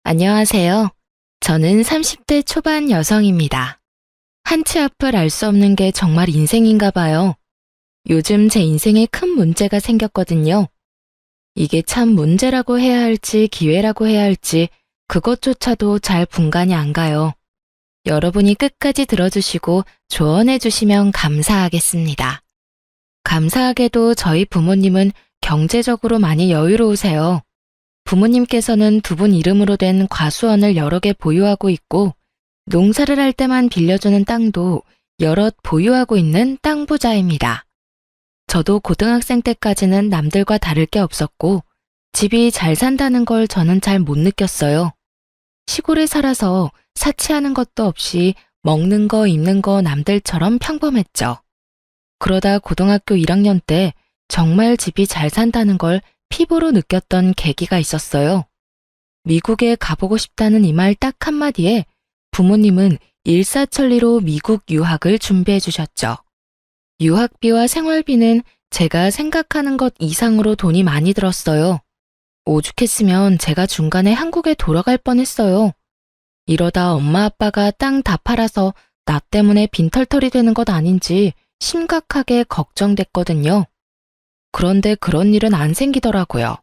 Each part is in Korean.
안녕하세요. 저는 30대 초반 여성입니다. 한치 앞을 알 수 없는 게 정말 인생인가 봐요. 요즘 제 인생에 큰 문제가 생겼거든요. 이게 참 문제라고 해야 할지 기회라고 해야 할지 그것조차도 잘 분간이 안 가요. 여러분이 끝까지 들어주시고 조언해 주시면 감사하겠습니다. 감사하게도 저희 부모님은 경제적으로 많이 여유로우세요. 부모님께서는 두 분 이름으로 된 과수원을 여러 개 보유하고 있고, 농사를 할 때만 빌려주는 땅도 여럿 보유하고 있는 땅 부자입니다. 저도 고등학생 때까지는 남들과 다를 게 없었고, 집이 잘 산다는 걸 저는 잘 못 느꼈어요. 시골에 살아서 사치하는 것도 없이 먹는 거 입는 거 남들처럼 평범했죠. 그러다 고등학교 1학년 때 정말 집이 잘 산다는 걸 피부로 느꼈던 계기가 있었어요. 미국에 가보고 싶다는 이 말 딱 한마디에 부모님은 일사천리로 미국 유학을 준비해 주셨죠. 유학비와 생활비는 제가 생각하는 것 이상으로 돈이 많이 들었어요. 오죽했으면 제가 중간에 한국에 돌아갈 뻔했어요. 이러다 엄마 아빠가 땅 다 팔아서 나 때문에 빈털터리 되는 것 아닌지 심각하게 걱정됐거든요. 그런데 그런 일은 안 생기더라고요.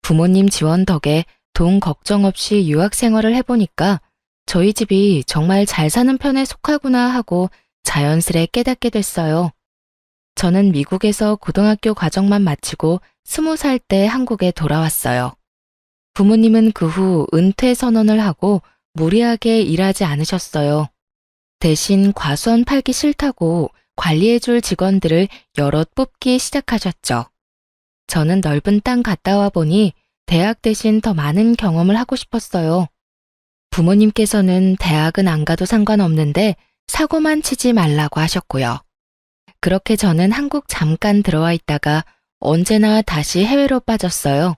부모님 지원 덕에 돈 걱정 없이 유학 생활을 해보니까 저희 집이 정말 잘 사는 편에 속하구나 하고 자연스레 깨닫게 됐어요. 저는 미국에서 고등학교 과정만 마치고 20살 때 한국에 돌아왔어요. 부모님은 그 후 은퇴 선언을 하고 무리하게 일하지 않으셨어요. 대신 과수원 팔기 싫다고 관리해줄 직원들을 여럿 뽑기 시작하셨죠. 저는 넓은 땅 갔다 와 보니 대학 대신 더 많은 경험을 하고 싶었어요. 부모님께서는 대학은 안 가도 상관없는데 사고만 치지 말라고 하셨고요. 그렇게 저는 한국 잠깐 들어와 있다가 언제나 다시 해외로 빠졌어요.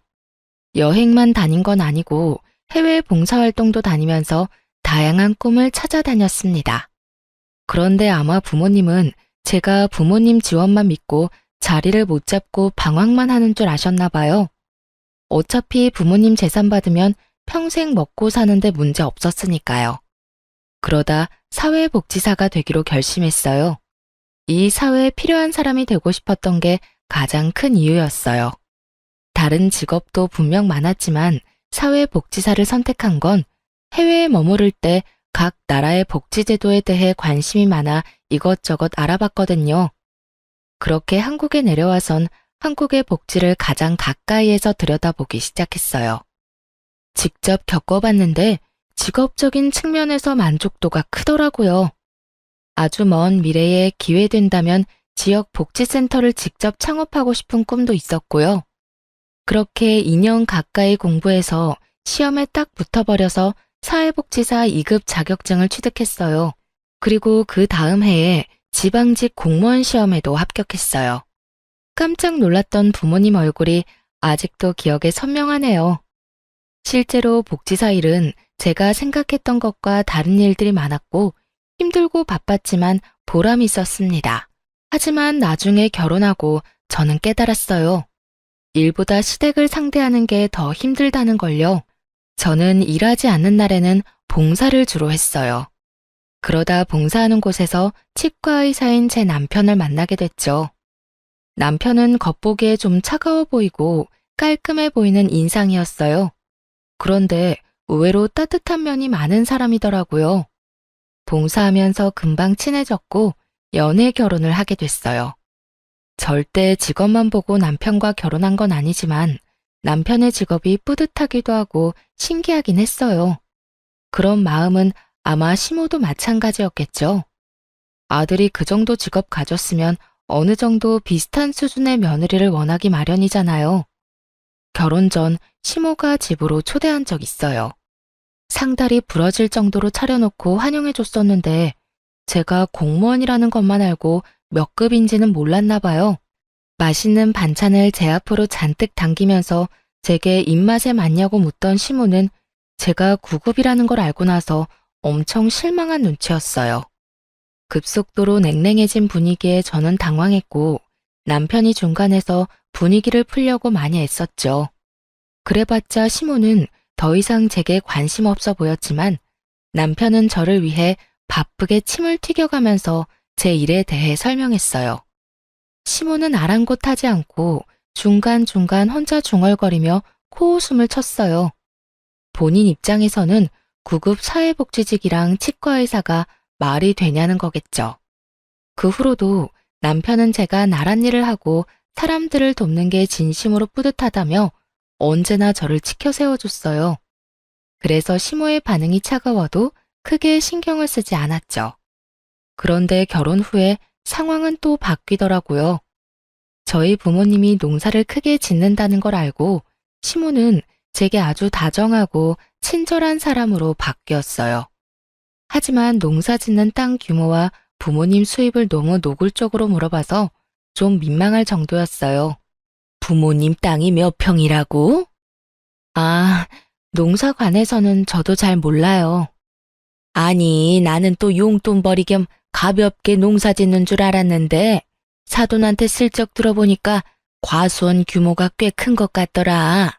여행만 다닌 건 아니고 해외 봉사활동도 다니면서 다양한 꿈을 찾아다녔습니다. 그런데 아마 부모님은 제가 부모님 지원만 믿고 자리를 못 잡고 방황만 하는 줄 아셨나 봐요. 어차피 부모님 재산 받으면 평생 먹고 사는데 문제 없었으니까요. 그러다 사회복지사가 되기로 결심했어요. 이 사회에 필요한 사람이 되고 싶었던 게 가장 큰 이유였어요. 다른 직업도 분명 많았지만 사회복지사를 선택한 건 해외에 머무를 때 각 나라의 복지제도에 대해 관심이 많아 이것저것 알아봤거든요. 그렇게 한국에 내려와선 한국의 복지를 가장 가까이에서 들여다보기 시작했어요. 직접 겪어봤는데 직업적인 측면에서 만족도가 크더라고요. 아주 먼 미래에 기회 된다면 지역 복지센터를 직접 창업하고 싶은 꿈도 있었고요. 그렇게 2년 가까이 공부해서 시험에 딱 붙어버려서 사회복지사 2급 자격증을 취득했어요. 그리고 그 다음 해에 지방직 공무원 시험에도 합격했어요. 깜짝 놀랐던 부모님 얼굴이 아직도 기억에 선명하네요. 실제로 복지사 일은 제가 생각했던 것과 다른 일들이 많았고 힘들고 바빴지만 보람이 있었습니다. 하지만 나중에 결혼하고 저는 깨달았어요. 일보다 시댁을 상대하는 게 더 힘들다는 걸요. 저는 일하지 않는 날에는 봉사를 주로 했어요. 그러다 봉사하는 곳에서 치과 의사인 제 남편을 만나게 됐죠. 남편은 겉보기에 좀 차가워 보이고 깔끔해 보이는 인상이었어요. 그런데 의외로 따뜻한 면이 많은 사람이더라고요. 봉사하면서 금방 친해졌고 연애 결혼을 하게 됐어요. 절대 직업만 보고 남편과 결혼한 건 아니지만 남편의 직업이 뿌듯하기도 하고 신기하긴 했어요. 그런 마음은 아마 시모도 마찬가지였겠죠. 아들이 그 정도 직업 가졌으면 어느 정도 비슷한 수준의 며느리를 원하기 마련이잖아요. 결혼 전 시모가 집으로 초대한 적 있어요. 상다리 부러질 정도로 차려놓고 환영해줬었는데 제가 공무원이라는 것만 알고 몇 급인지는 몰랐나 봐요. 맛있는 반찬을 제 앞으로 잔뜩 당기면서 제게 입맛에 맞냐고 묻던 시모는 제가 9급이라는 걸 알고 나서 엄청 실망한 눈치였어요. 급속도로 냉랭해진 분위기에 저는 당황했고 남편이 중간에서 분위기를 풀려고 많이 애썼죠. 그래봤자 시모는 더 이상 제게 관심 없어 보였지만 남편은 저를 위해 바쁘게 침을 튀겨가면서 제 일에 대해 설명했어요. 시모는 아랑곳하지 않고 중간중간 혼자 중얼거리며 코웃음을 쳤어요. 본인 입장에서는 구급 사회복지직이랑 치과의사가 말이 되냐는 거겠죠. 그 후로도 남편은 제가 나란 일을 하고 사람들을 돕는 게 진심으로 뿌듯하다며 언제나 저를 치켜 세워줬어요. 그래서 시모의 반응이 차가워도 크게 신경을 쓰지 않았죠. 그런데 결혼 후에 상황은 또 바뀌더라고요. 저희 부모님이 농사를 크게 짓는다는 걸 알고 시모는 제게 아주 다정하고 친절한 사람으로 바뀌었어요. 하지만 농사 짓는 땅 규모와 부모님 수입을 너무 노골적으로 물어봐서 좀 민망할 정도였어요. 부모님 땅이 몇 평이라고? 아, 농사관에서는 저도 잘 몰라요. 아니, 나는 또 용돈벌이 겸 가볍게 농사 짓는 줄 알았는데 사돈한테 슬쩍 들어보니까 과수원 규모가 꽤 큰 것 같더라.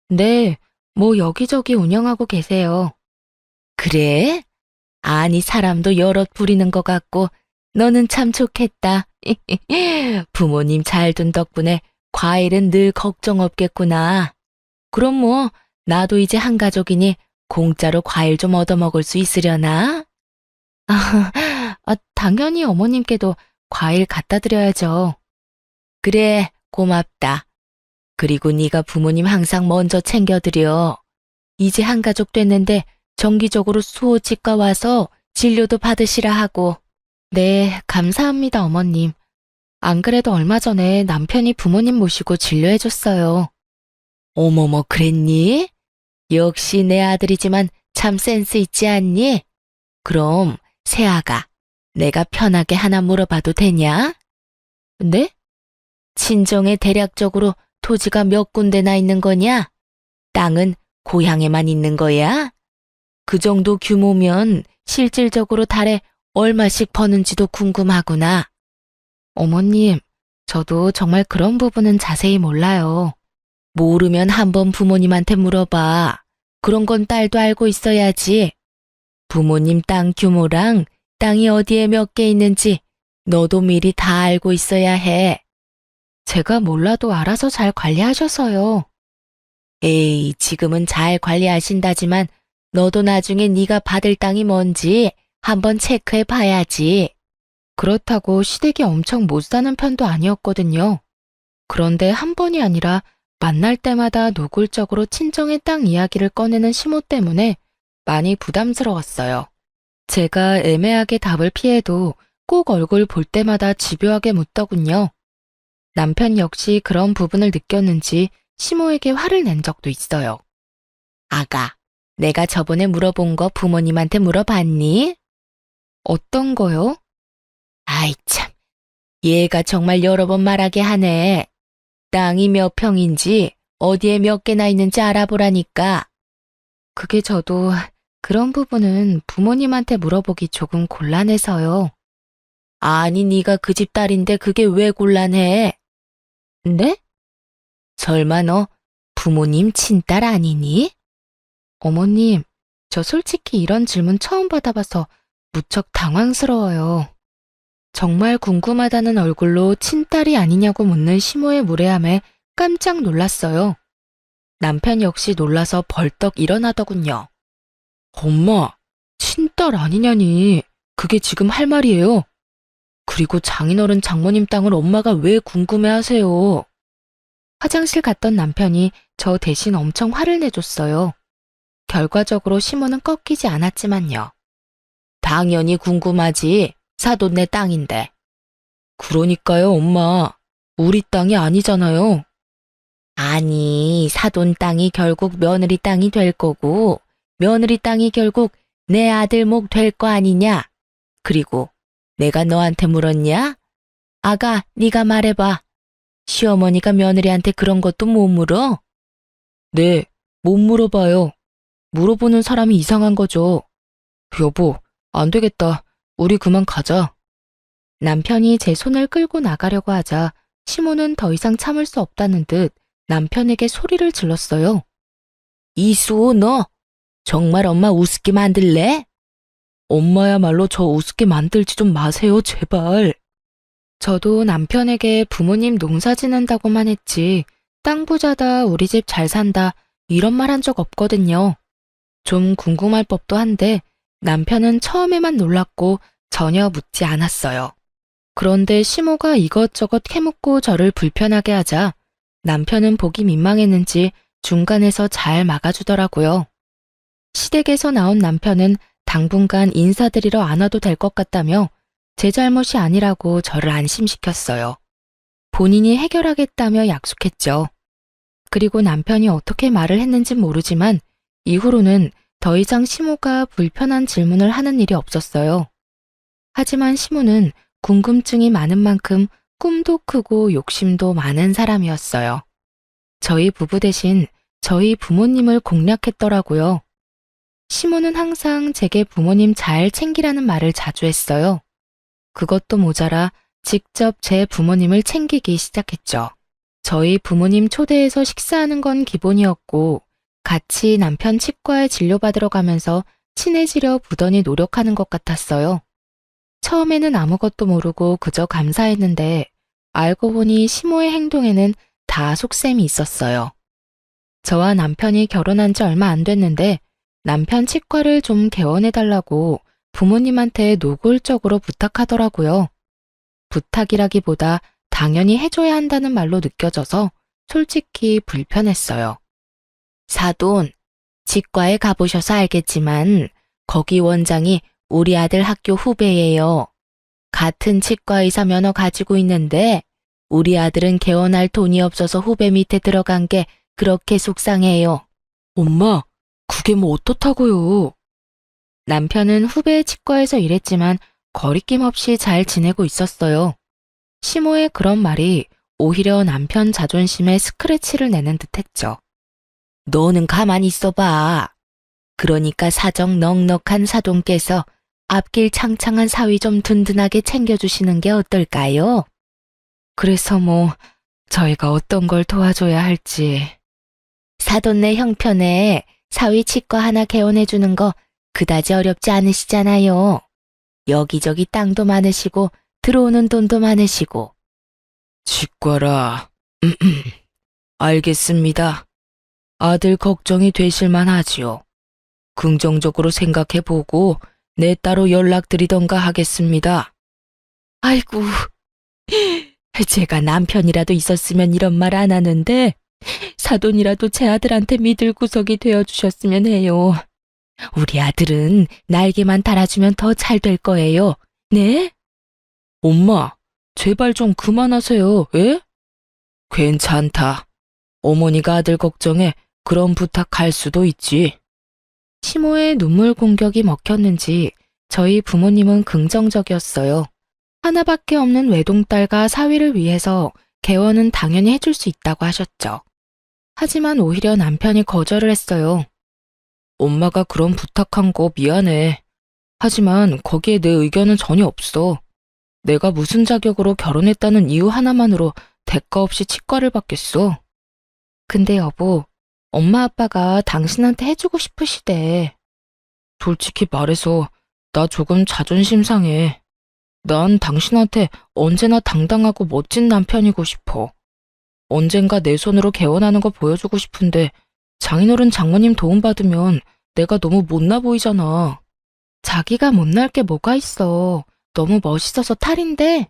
네, 뭐 여기저기 운영하고 계세요. 그래? 아니, 사람도 여럿 부리는 것 같고 너는 참 좋겠다. 부모님 잘 둔 덕분에 과일은 늘 걱정 없겠구나. 그럼 뭐 나도 이제 한 가족이니 공짜로 과일 좀 얻어먹을 수 있으려나? 당연히 어머님께도 과일 갖다 드려야죠. 그래, 고맙다. 그리고 네가 부모님 항상 먼저 챙겨드려. 이제 한 가족 됐는데 정기적으로 수호치과 와서 진료도 받으시라 하고. 네, 감사합니다, 어머님. 안 그래도 얼마 전에 남편이 부모님 모시고 진료해줬어요. 어머머, 그랬니? 역시 내 아들이지만 참 센스 있지 않니? 그럼 새아가 내가 편하게 하나 물어봐도 되냐? 네? 친정에 대략적으로 토지가 몇 군데나 있는 거냐? 땅은 고향에만 있는 거야? 그 정도 규모면 실질적으로 달에 얼마씩 버는지도 궁금하구나. 어머님, 저도 정말 그런 부분은 자세히 몰라요. 모르면 한번 부모님한테 물어봐. 그런 건 딸도 알고 있어야지. 부모님 땅 규모랑 땅이 어디에 몇 개 있는지 너도 미리 다 알고 있어야 해. 제가 몰라도 알아서 잘 관리하셔서요. 에이, 지금은 잘 관리하신다지만 너도 나중에 네가 받을 땅이 뭔지 한번 체크해 봐야지. 그렇다고 시댁이 엄청 못 사는 편도 아니었거든요. 그런데 한 번이 아니라 만날 때마다 노골적으로 친정의 땅 이야기를 꺼내는 시모 때문에 많이 부담스러웠어요. 제가 애매하게 답을 피해도 꼭 얼굴 볼 때마다 집요하게 묻더군요. 남편 역시 그런 부분을 느꼈는지 시모에게 화를 낸 적도 있어요. 아가, 내가 저번에 물어본 거 부모님한테 물어봤니? 어떤 거요? 아이 참, 얘가 정말 여러 번 말하게 하네. 땅이 몇 평인지 어디에 몇 개나 있는지 알아보라니까. 그게 저도 그런 부분은 부모님한테 물어보기 조금 곤란해서요. 아니, 네가 그 집 딸인데 그게 왜 곤란해? 네? 설마 너 부모님 친딸 아니니? 어머님, 저 솔직히 이런 질문 처음 받아봐서 무척 당황스러워요. 정말 궁금하다는 얼굴로 친딸이 아니냐고 묻는 시모의 무례함에 깜짝 놀랐어요. 남편 역시 놀라서 벌떡 일어나더군요. 엄마, 친딸 아니냐니. 그게 지금 할 말이에요. 그리고 장인어른 장모님 땅을 엄마가 왜 궁금해하세요? 화장실 갔던 남편이 저 대신 엄청 화를 내줬어요. 결과적으로 시모는 꺾이지 않았지만요. 당연히 궁금하지. 사돈네 땅인데. 그러니까요, 엄마. 우리 땅이 아니잖아요. 아니, 사돈 땅이 결국 며느리 땅이 될 거고, 며느리 땅이 결국 내 아들 목 될 거 아니냐? 그리고 내가 너한테 물었냐? 아가, 네가 말해봐. 시어머니가 며느리한테 그런 것도 못 물어? 네, 못 물어봐요. 물어보는 사람이 이상한 거죠. 여보, 안 되겠다. 우리 그만 가자. 남편이 제 손을 끌고 나가려고 하자 시모는 더 이상 참을 수 없다는 듯 남편에게 소리를 질렀어요. 이수호, 너 정말 엄마 우습게 만들래? 엄마야말로 저 우습게 만들지 좀 마세요, 제발. 저도 남편에게 부모님 농사 지는다고만 했지, 땅 부자다, 우리 집 잘 산다, 이런 말 한 적 없거든요. 좀 궁금할 법도 한데, 남편은 처음에만 놀랐고 전혀 묻지 않았어요. 그런데 시모가 이것저것 캐묻고 저를 불편하게 하자 남편은 보기 민망했는지 중간에서 잘 막아주더라고요. 시댁에서 나온 남편은 당분간 인사드리러 안 와도 될 것 같다며 제 잘못이 아니라고 저를 안심시켰어요. 본인이 해결하겠다며 약속했죠. 그리고 남편이 어떻게 말을 했는진 모르지만 이후로는 더 이상 시모가 불편한 질문을 하는 일이 없었어요. 하지만 시모는 궁금증이 많은 만큼 꿈도 크고 욕심도 많은 사람이었어요. 저희 부부 대신 저희 부모님을 공략했더라고요. 시모는 항상 제게 부모님 잘 챙기라는 말을 자주 했어요. 그것도 모자라 직접 제 부모님을 챙기기 시작했죠. 저희 부모님 초대해서 식사하는 건 기본이었고 같이 남편 치과에 진료받으러 가면서 친해지려 부단히 노력하는 것 같았어요. 처음에는 아무것도 모르고 그저 감사했는데 알고 보니 시모의 행동에는 다 속셈이 있었어요. 저와 남편이 결혼한 지 얼마 안 됐는데 남편 치과를 좀 개원해달라고 부모님한테 노골적으로 부탁하더라고요. 부탁이라기보다 당연히 해줘야 한다는 말로 느껴져서 솔직히 불편했어요. 사돈, 치과에 가보셔서 알겠지만 거기 원장이 우리 아들 학교 후배예요. 같은 치과 의사 면허 가지고 있는데 우리 아들은 개원할 돈이 없어서 후배 밑에 들어간 게 그렇게 속상해요. 엄마, 그게 뭐 어떻다고요? 남편은 후배 치과에서 일했지만 거리낌 없이 잘 지내고 있었어요. 시모의 그런 말이 오히려 남편 자존심에 스크래치를 내는 듯했죠. 너는 가만히 있어봐. 그러니까 사정 넉넉한 사돈께서 앞길 창창한 사위 좀 든든하게 챙겨주시는 게 어떨까요? 그래서 뭐 저희가 어떤 걸 도와줘야 할지. 사돈네 형편에 사위 치과 하나 개원해주는 거 그다지 어렵지 않으시잖아요. 여기저기 땅도 많으시고 들어오는 돈도 많으시고. 치과라. 알겠습니다. 아들 걱정이 되실만 하지요. 긍정적으로 생각해보고 내 따로 연락드리던가 하겠습니다. 아이고, 제가 남편이라도 있었으면 이런 말 안 하는데 사돈이라도 제 아들한테 믿을 구석이 되어주셨으면 해요. 우리 아들은 날개만 달아주면 더 잘 될 거예요. 네? 엄마, 제발 좀 그만하세요. 예? 괜찮다. 어머니가 아들 걱정에 그런 부탁할 수도 있지. 시모의 눈물 공격이 먹혔는지 저희 부모님은 긍정적이었어요. 하나밖에 없는 외동딸과 사위를 위해서 개원은 당연히 해줄 수 있다고 하셨죠. 하지만 오히려 남편이 거절을 했어요. 엄마가 그런 부탁한 거 미안해. 하지만 거기에 내 의견은 전혀 없어. 내가 무슨 자격으로 결혼했다는 이유 하나만으로 대가 없이 치과를 받겠어. 근데 여보, 엄마 아빠가 당신한테 해주고 싶으시대. 솔직히 말해서 나 조금 자존심 상해. 난 당신한테 언제나 당당하고 멋진 남편이고 싶어. 언젠가 내 손으로 개원하는 거 보여주고 싶은데 장인어른 장모님 도움받으면 내가 너무 못나 보이잖아. 자기가 못날 게 뭐가 있어. 너무 멋있어서 탈인데.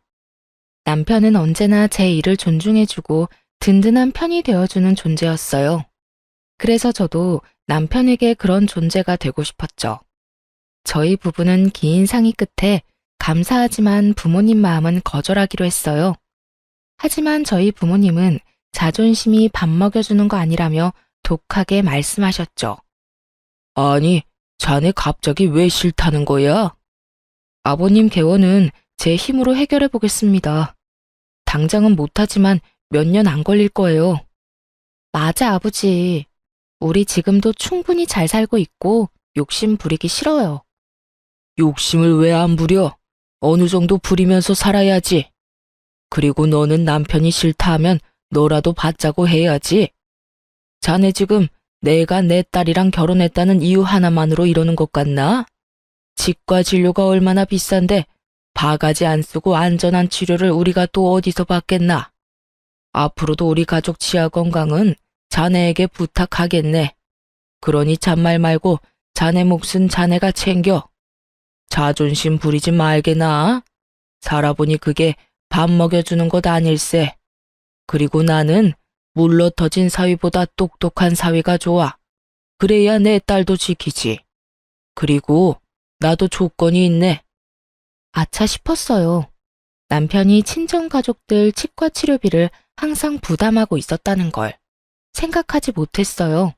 남편은 언제나 제 일을 존중해주고 든든한 편이 되어주는 존재였어요. 그래서 저도 남편에게 그런 존재가 되고 싶었죠. 저희 부부는 긴 상의 끝에 감사하지만 부모님 마음은 거절하기로 했어요. 하지만 저희 부모님은 자존심이 밥 먹여주는 거 아니라며 독하게 말씀하셨죠. 아니, 자네 갑자기 왜 싫다는 거야? 아버님 개원은 제 힘으로 해결해 보겠습니다. 당장은 못하지만 몇 년 안 걸릴 거예요. 맞아, 아버지. 우리 지금도 충분히 잘 살고 있고 욕심 부리기 싫어요. 욕심을 왜 안 부려? 어느 정도 부리면서 살아야지. 그리고 너는 남편이 싫다 하면 너라도 받자고 해야지. 자네 지금 내가 내 딸이랑 결혼했다는 이유 하나만으로 이러는 것 같나? 치과 진료가 얼마나 비싼데 바가지 안 쓰고 안전한 치료를 우리가 또 어디서 받겠나? 앞으로도 우리 가족 치아 건강은 자네에게 부탁하겠네. 그러니 잔말 말고 자네 몫은 자네가 챙겨. 자존심 부리지 말게나. 살아보니 그게 밥 먹여주는 것 아닐세. 그리고 나는 물러 터진 사위보다 똑똑한 사위가 좋아. 그래야 내 딸도 지키지. 그리고 나도 조건이 있네. 아차 싶었어요. 남편이 친정가족들 치과 치료비를 항상 부담하고 있었다는 걸 생각하지 못했어요.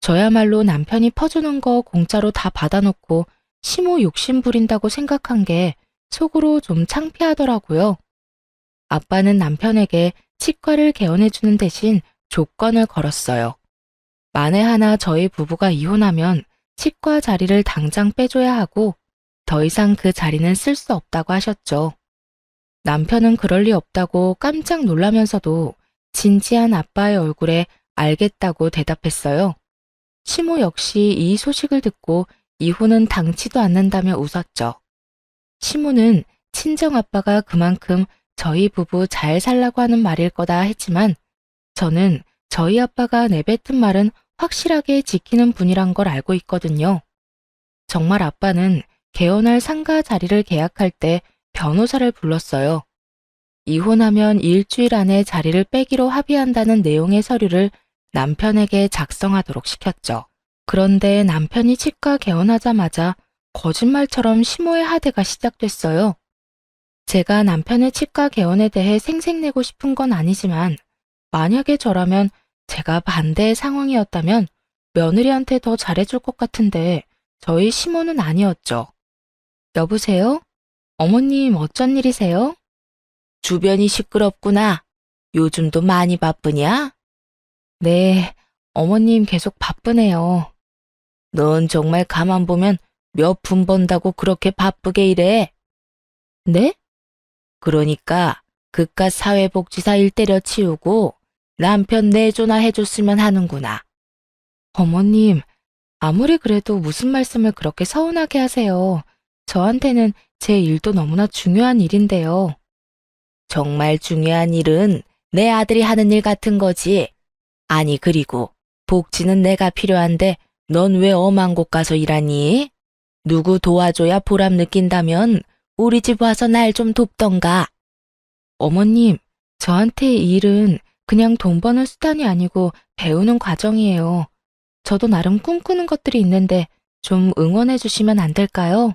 저야말로 남편이 퍼주는 거 공짜로 다 받아놓고 시모 욕심 부린다고 생각한 게 속으로 좀 창피하더라고요. 아빠는 남편에게 치과를 개원해주는 대신 조건을 걸었어요. 만에 하나 저희 부부가 이혼하면 치과 자리를 당장 빼줘야 하고 더 이상 그 자리는 쓸 수 없다고 하셨죠. 남편은 그럴 리 없다고 깜짝 놀라면서도 진지한 아빠의 얼굴에 알겠다고 대답했어요. 시모 역시 이 소식을 듣고 이혼은 당치도 않는다며 웃었죠. 시모는 친정아빠가 그만큼 저희 부부 잘 살라고 하는 말일 거다 했지만 저는 저희 아빠가 내뱉은 말은 확실하게 지키는 분이란 걸 알고 있거든요. 정말 아빠는 개원할 상가 자리를 계약할 때 변호사를 불렀어요. 이혼하면 일주일 안에 자리를 빼기로 합의한다는 내용의 서류를 남편에게 작성하도록 시켰죠. 그런데 남편이 치과 개원하자마자 거짓말처럼 시모의 하대가 시작됐어요. 제가 남편의 치과 개원에 대해 생색내고 싶은 건 아니지만 만약에 저라면 제가 반대의 상황이었다면 며느리한테 더 잘해줄 것 같은데 저희 시모는 아니었죠. 여보세요? 어머님 어쩐 일이세요? 주변이 시끄럽구나. 요즘도 많이 바쁘냐? 네, 어머님 계속 바쁘네요. 넌 정말 가만 보면 몇 푼 번다고 그렇게 바쁘게 일해? 네? 그러니까 그깟 사회복지사 일 때려치우고 남편 내조나 해줬으면 하는구나. 어머님, 아무리 그래도 무슨 말씀을 그렇게 서운하게 하세요. 저한테는 제 일도 너무나 중요한 일인데요. 정말 중요한 일은 내 아들이 하는 일 같은 거지. 아니 그리고 복지는 내가 필요한데 넌 왜 엄한 곳 가서 일하니? 누구 도와줘야 보람 느낀다면 우리 집 와서 날 좀 돕던가. 어머님, 저한테 이 일은 그냥 돈 버는 수단이 아니고 배우는 과정이에요. 저도 나름 꿈꾸는 것들이 있는데 좀 응원해 주시면 안 될까요?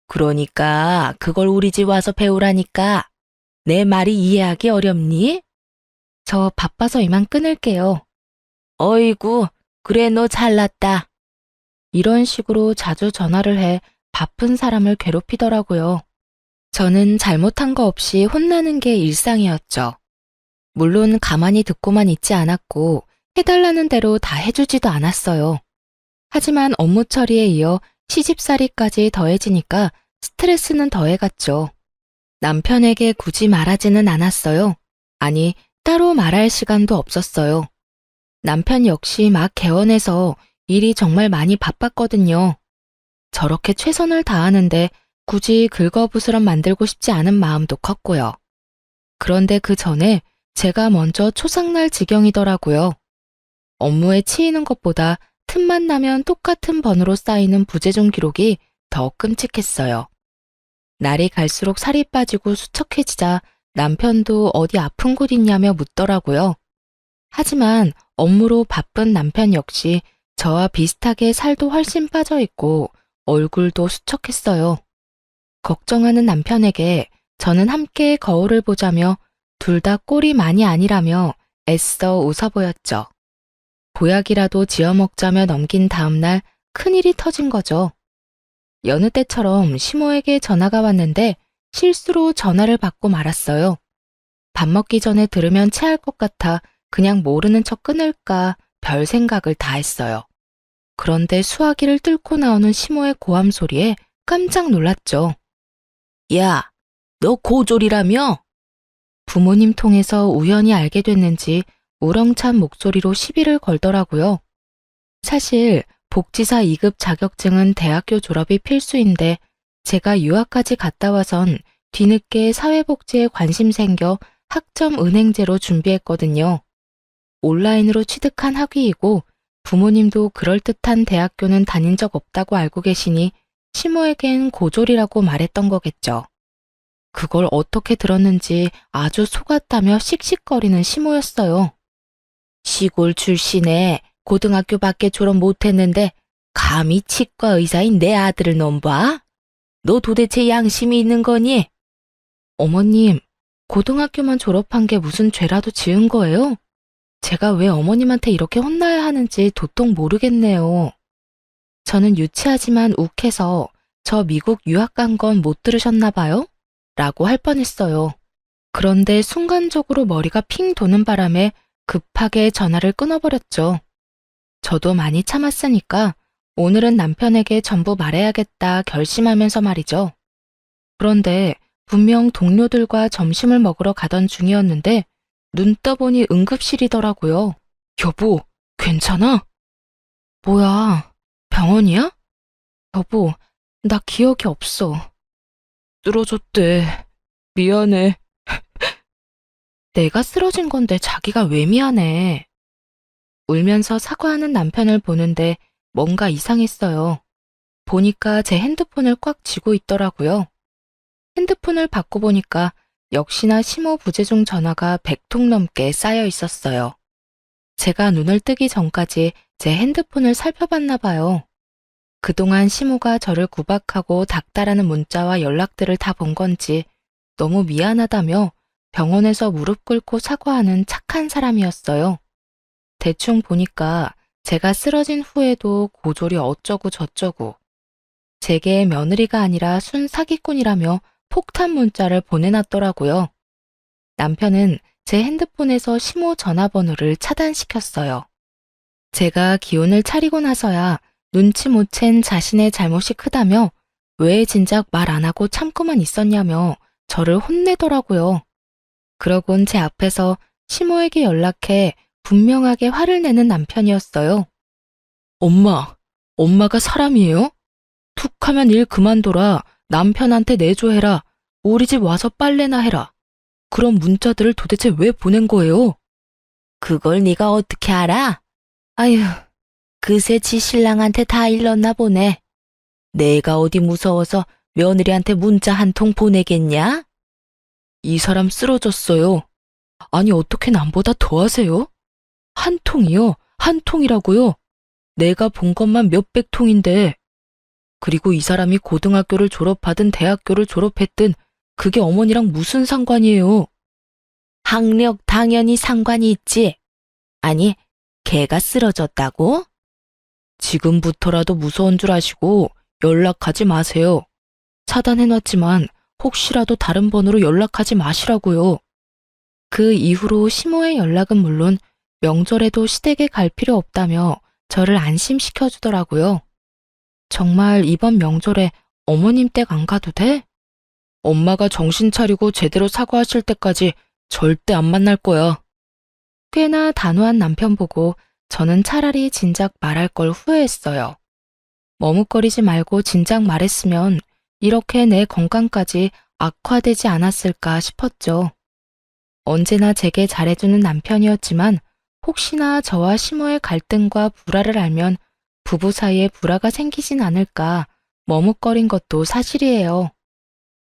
그러니까 그걸 우리 집 와서 배우라니까. 내 말이 이해하기 어렵니? 저 바빠서 이만 끊을게요. 어이구, 그래 너 잘났다. 이런 식으로 자주 전화를 해 바쁜 사람을 괴롭히더라고요. 저는 잘못한 거 없이 혼나는 게 일상이었죠. 물론 가만히 듣고만 있지 않았고 해달라는 대로 다 해주지도 않았어요. 하지만 업무 처리에 이어 시집살이까지 더해지니까 스트레스는 더해갔죠. 남편에게 굳이 말하지는 않았어요. 아니, 따로 말할 시간도 없었어요. 남편 역시 막 개원해서 일이 정말 많이 바빴거든요. 저렇게 최선을 다하는데 굳이 긁어부스럼 만들고 싶지 않은 마음도 컸고요. 그런데 그 전에 제가 먼저 초상날 지경이더라고요. 업무에 치이는 것보다 틈만 나면 똑같은 번호로 쌓이는 부재중 기록이 더 끔찍했어요. 날이 갈수록 살이 빠지고 수척해지자 남편도 어디 아픈 곳 있냐며 묻더라고요. 하지만 업무로 바쁜 남편 역시 저와 비슷하게 살도 훨씬 빠져 있고 얼굴도 수척했어요. 걱정하는 남편에게 저는 함께 거울을 보자며 둘 다 꼴이 많이 아니라며 애써 웃어 보였죠. 보약이라도 지어 먹자며 넘긴 다음날 큰일이 터진 거죠. 여느 때처럼 시모에게 전화가 왔는데 실수로 전화를 받고 말았어요. 밥 먹기 전에 들으면 체할 것 같아 그냥 모르는 척 끊을까 별 생각을 다 했어요. 그런데 수화기를 뚫고 나오는 시모의 고함 소리에 깜짝 놀랐죠. 야, 너 고졸이라며? 부모님 통해서 우연히 알게 됐는지 우렁찬 목소리로 시비를 걸더라고요. 사실 복지사 2급 자격증은 대학교 졸업이 필수인데 제가 유학까지 갔다 와선 뒤늦게 사회복지에 관심 생겨 학점 은행제로 준비했거든요. 온라인으로 취득한 학위이고 부모님도 그럴듯한 대학교는 다닌 적 없다고 알고 계시니 시모에겐 고졸이라고 말했던 거겠죠. 그걸 어떻게 들었는지 아주 속았다며 씩씩거리는 시모였어요. 시골 출신에 고등학교밖에 졸업 못했는데 감히 치과 의사인 내 아들을 넘봐? 너 도대체 양심이 있는 거니? 어머님, 고등학교만 졸업한 게 무슨 죄라도 지은 거예요? 제가 왜 어머님한테 이렇게 혼나야 하는지 도통 모르겠네요. 저는 유치하지만 욱해서 저 미국 유학 간 건 못 들으셨나 봐요? 라고 할 뻔했어요. 그런데 순간적으로 머리가 핑 도는 바람에 급하게 전화를 끊어버렸죠. 저도 많이 참았으니까 오늘은 남편에게 전부 말해야겠다 결심하면서 말이죠. 그런데 분명 동료들과 점심을 먹으러 가던 중이었는데 눈 떠보니 응급실이더라고요. 여보, 괜찮아? 뭐야, 병원이야? 여보, 나 기억이 없어. 쓰러졌대. 미안해. 내가 쓰러진 건데 자기가 왜 미안해. 울면서 사과하는 남편을 보는데 뭔가 이상했어요. 보니까 제 핸드폰을 꽉 쥐고 있더라고요. 핸드폰을 받고 보니까 역시나 시모 부재중 전화가 100통 넘게 쌓여 있었어요. 제가 눈을 뜨기 전까지 제 핸드폰을 살펴봤나 봐요. 그동안 시모가 저를 구박하고 닥달하는 문자와 연락들을 다 본 건지 너무 미안하다며 병원에서 무릎 꿇고 사과하는 착한 사람이었어요. 대충 보니까 제가 쓰러진 후에도 고졸이 어쩌고 저쩌고 제게 며느리가 아니라 순 사기꾼이라며 폭탄 문자를 보내놨더라고요. 남편은 제 핸드폰에서 시모 전화번호를 차단시켰어요. 제가 기운을 차리고 나서야 눈치 못 챈 자신의 잘못이 크다며 왜 진작 말 안 하고 참고만 있었냐며 저를 혼내더라고요. 그러곤 제 앞에서 시모에게 연락해 분명하게 화를 내는 남편이었어요. 엄마가 사람이에요? 툭 하면 일 그만둬라. 남편한테 내조해라. 우리 집 와서 빨래나 해라. 그런 문자들을 도대체 왜 보낸 거예요? 그걸 네가 어떻게 알아? 아휴, 그새 지 신랑한테 다 일렀나 보네. 내가 어디 무서워서 며느리한테 문자 한 통 보내겠냐? 이 사람 쓰러졌어요. 아니 어떻게 남보다 더 하세요? 한 통이요? 한 통이라고요? 내가 본 것만 몇백 통인데. 그리고 이 사람이 고등학교를 졸업하든 대학교를 졸업했든 그게 어머니랑 무슨 상관이에요? 학력 당연히 상관이 있지. 아니, 걔가 쓰러졌다고? 지금부터라도 무서운 줄 아시고 연락하지 마세요. 차단해놨지만 혹시라도 다른 번호로 연락하지 마시라고요. 그 이후로 시모의 연락은 물론 명절에도 시댁에 갈 필요 없다며 저를 안심시켜주더라고요. 정말 이번 명절에 어머님 댁 안 가도 돼? 엄마가 정신 차리고 제대로 사과하실 때까지 절대 안 만날 거야. 꽤나 단호한 남편 보고 저는 차라리 진작 말할 걸 후회했어요. 머뭇거리지 말고 진작 말했으면 이렇게 내 건강까지 악화되지 않았을까 싶었죠. 언제나 제게 잘해주는 남편이었지만 혹시나 저와 시모의 갈등과 불화를 알면 부부 사이에 불화가 생기진 않을까 머뭇거린 것도 사실이에요.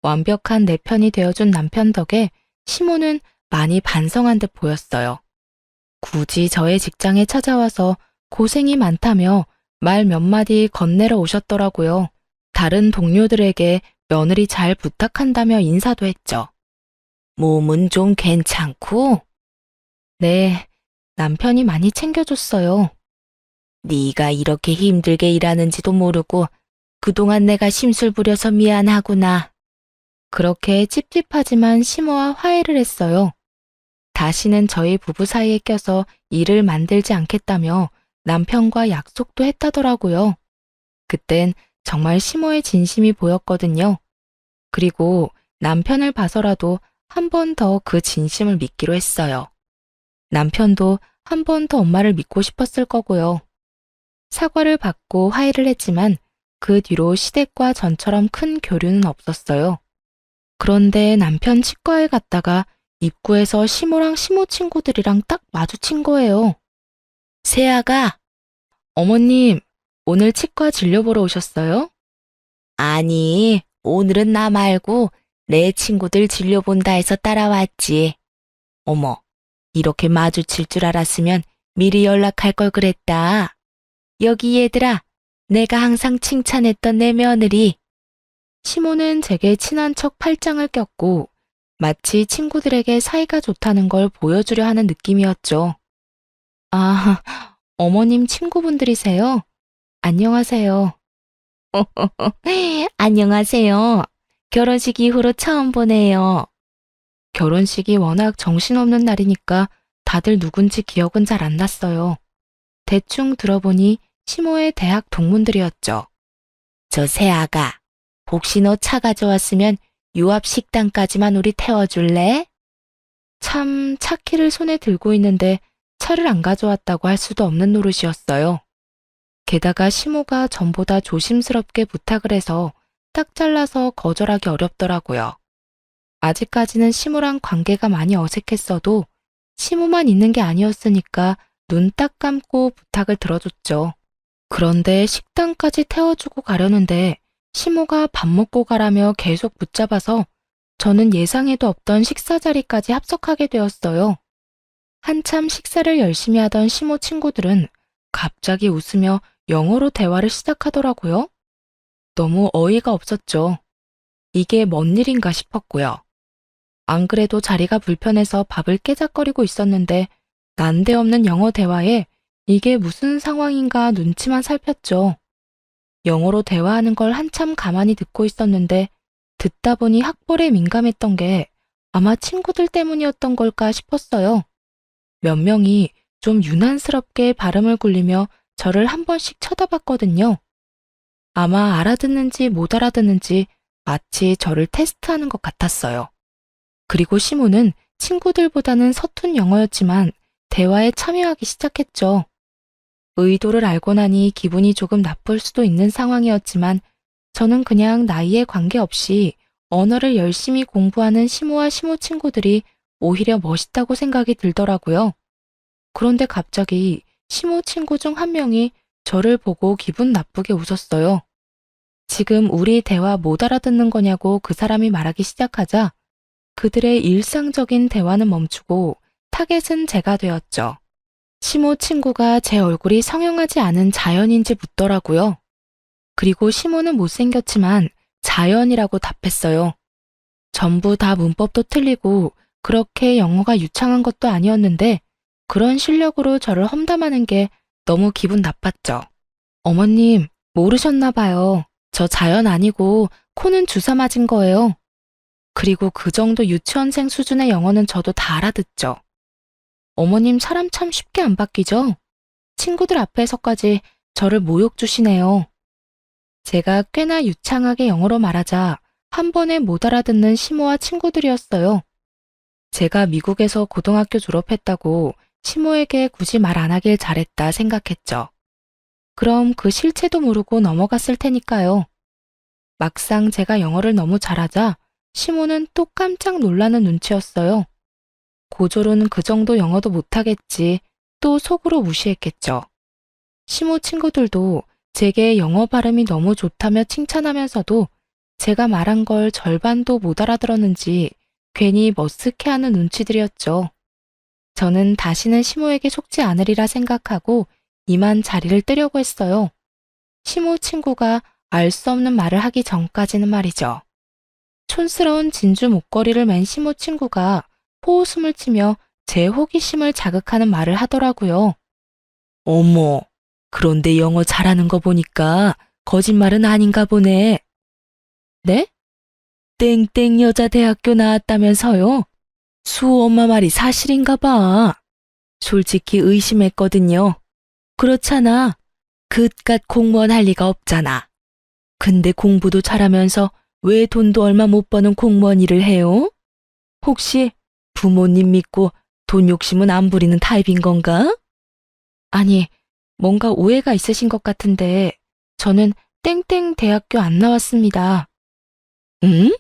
완벽한 내 편이 되어준 남편 덕에 시모는 많이 반성한 듯 보였어요. 굳이 저의 직장에 찾아와서 고생이 많다며 말 몇 마디 건네러 오셨더라고요. 다른 동료들에게 며느리 잘 부탁한다며 인사도 했죠. 몸은 좀 괜찮고? 네, 남편이 많이 챙겨줬어요. 네가 이렇게 힘들게 일하는지도 모르고 그동안 내가 심술 부려서 미안하구나. 그렇게 찝찝하지만 시모와 화해를 했어요. 다시는 저희 부부 사이에 껴서 일을 만들지 않겠다며 남편과 약속도 했다더라고요. 그땐 정말 시모의 진심이 보였거든요. 그리고 남편을 봐서라도 한 번 더 그 진심을 믿기로 했어요. 남편도 한 번 더 엄마를 믿고 싶었을 거고요. 사과를 받고 화해를 했지만 그 뒤로 시댁과 전처럼 큰 교류는 없었어요. 그런데 남편 치과에 갔다가 입구에서 시모랑 시모 친구들이랑 딱 마주친 거예요. 세아가, 어머님, 오늘 치과 진료 보러 오셨어요? 아니, 오늘은 나 말고 내 친구들 진료 본다 해서 따라왔지. 어머, 이렇게 마주칠 줄 알았으면 미리 연락할 걸 그랬다. 여기 얘들아, 내가 항상 칭찬했던 내 며느리. 시모는 제게 친한 척 팔짱을 꼈고 마치 친구들에게 사이가 좋다는 걸 보여주려 하는 느낌이었죠. 아, 어머님 친구분들이세요? 안녕하세요. 안녕하세요. 결혼식 이후로 처음 보네요. 결혼식이 워낙 정신없는 날이니까 다들 누군지 기억은 잘 안 났어요. 대충 들어보니 시모의 대학 동문들이었죠. 저 새아가, 혹시 너 차 가져왔으면 유압 식당까지만 우리 태워줄래? 참 차키를 손에 들고 있는데 차를 안 가져왔다고 할 수도 없는 노릇이었어요. 게다가 시모가 전보다 조심스럽게 부탁을 해서 딱 잘라서 거절하기 어렵더라고요. 아직까지는 시모랑 관계가 많이 어색했어도 시모만 있는 게 아니었으니까 눈 딱 감고 부탁을 들어줬죠. 그런데 식당까지 태워주고 가려는데 시모가 밥 먹고 가라며 계속 붙잡아서 저는 예상에도 없던 식사 자리까지 합석하게 되었어요. 한참 식사를 열심히 하던 시모 친구들은 갑자기 웃으며 영어로 대화를 시작하더라고요. 너무 어이가 없었죠. 이게 뭔 일인가 싶었고요. 안 그래도 자리가 불편해서 밥을 깨작거리고 있었는데 난데없는 영어 대화에 이게 무슨 상황인가 눈치만 살폈죠. 영어로 대화하는 걸 한참 가만히 듣고 있었는데 듣다 보니 학벌에 민감했던 게 아마 친구들 때문이었던 걸까 싶었어요. 몇 명이 좀 유난스럽게 발음을 굴리며 저를 한 번씩 쳐다봤거든요. 아마 알아듣는지 못 알아듣는지 마치 저를 테스트하는 것 같았어요. 그리고 시모는 친구들보다는 서툰 영어였지만 대화에 참여하기 시작했죠. 의도를 알고 나니 기분이 조금 나쁠 수도 있는 상황이었지만 저는 그냥 나이에 관계없이 언어를 열심히 공부하는 시모와 시모 친구들이 오히려 멋있다고 생각이 들더라고요. 그런데 갑자기 시모 친구 중 한 명이 저를 보고 기분 나쁘게 웃었어요. 지금 우리 대화 못 알아듣는 거냐고 그 사람이 말하기 시작하자 그들의 일상적인 대화는 멈추고 타겟은 제가 되었죠. 시모 친구가 제 얼굴이 성형하지 않은 자연인지 묻더라고요. 그리고 시모는 못생겼지만 자연이라고 답했어요. 전부 다 문법도 틀리고 그렇게 영어가 유창한 것도 아니었는데 그런 실력으로 저를 험담하는 게 너무 기분 나빴죠. 어머님, 모르셨나 봐요. 저 자연 아니고 코는 주사 맞은 거예요. 그리고 그 정도 유치원생 수준의 영어는 저도 다 알아듣죠. 어머님 사람 참 쉽게 안 바뀌죠? 친구들 앞에서까지 저를 모욕 주시네요. 제가 꽤나 유창하게 영어로 말하자 한 번에 못 알아듣는 시모와 친구들이었어요. 제가 미국에서 고등학교 졸업했다고 시모에게 굳이 말 안 하길 잘했다 생각했죠. 그럼 그 실체도 모르고 넘어갔을 테니까요. 막상 제가 영어를 너무 잘하자 시모는 또 깜짝 놀라는 눈치였어요. 고졸은 그 정도 영어도 못하겠지 또 속으로 무시했겠죠. 시모 친구들도 제게 영어 발음이 너무 좋다며 칭찬하면서도 제가 말한 걸 절반도 못 알아들었는지 괜히 머쓱해하는 눈치들이었죠. 저는 다시는 시모에게 속지 않으리라 생각하고 이만 자리를 뜨려고 했어요. 시모 친구가 알 수 없는 말을 하기 전까지는 말이죠. 촌스러운 진주 목걸이를 맨 시모 친구가 호웃음을 치며 제 호기심을 자극하는 말을 하더라고요. 어머, 그런데 영어 잘하는 거 보니까 거짓말은 아닌가 보네. 네? 땡땡 여자대학교 나왔다면서요? 수 엄마 말이 사실인가 봐. 솔직히 의심했거든요. 그렇잖아. 그깟 공무원 할 리가 없잖아. 근데 공부도 잘하면서 왜 돈도 얼마 못 버는 공무원 일을 해요? 혹시 부모님 믿고 돈 욕심은 안 부리는 타입인 건가? 아니, 뭔가 오해가 있으신 것 같은데 저는 땡땡 대학교 안 나왔습니다. 응?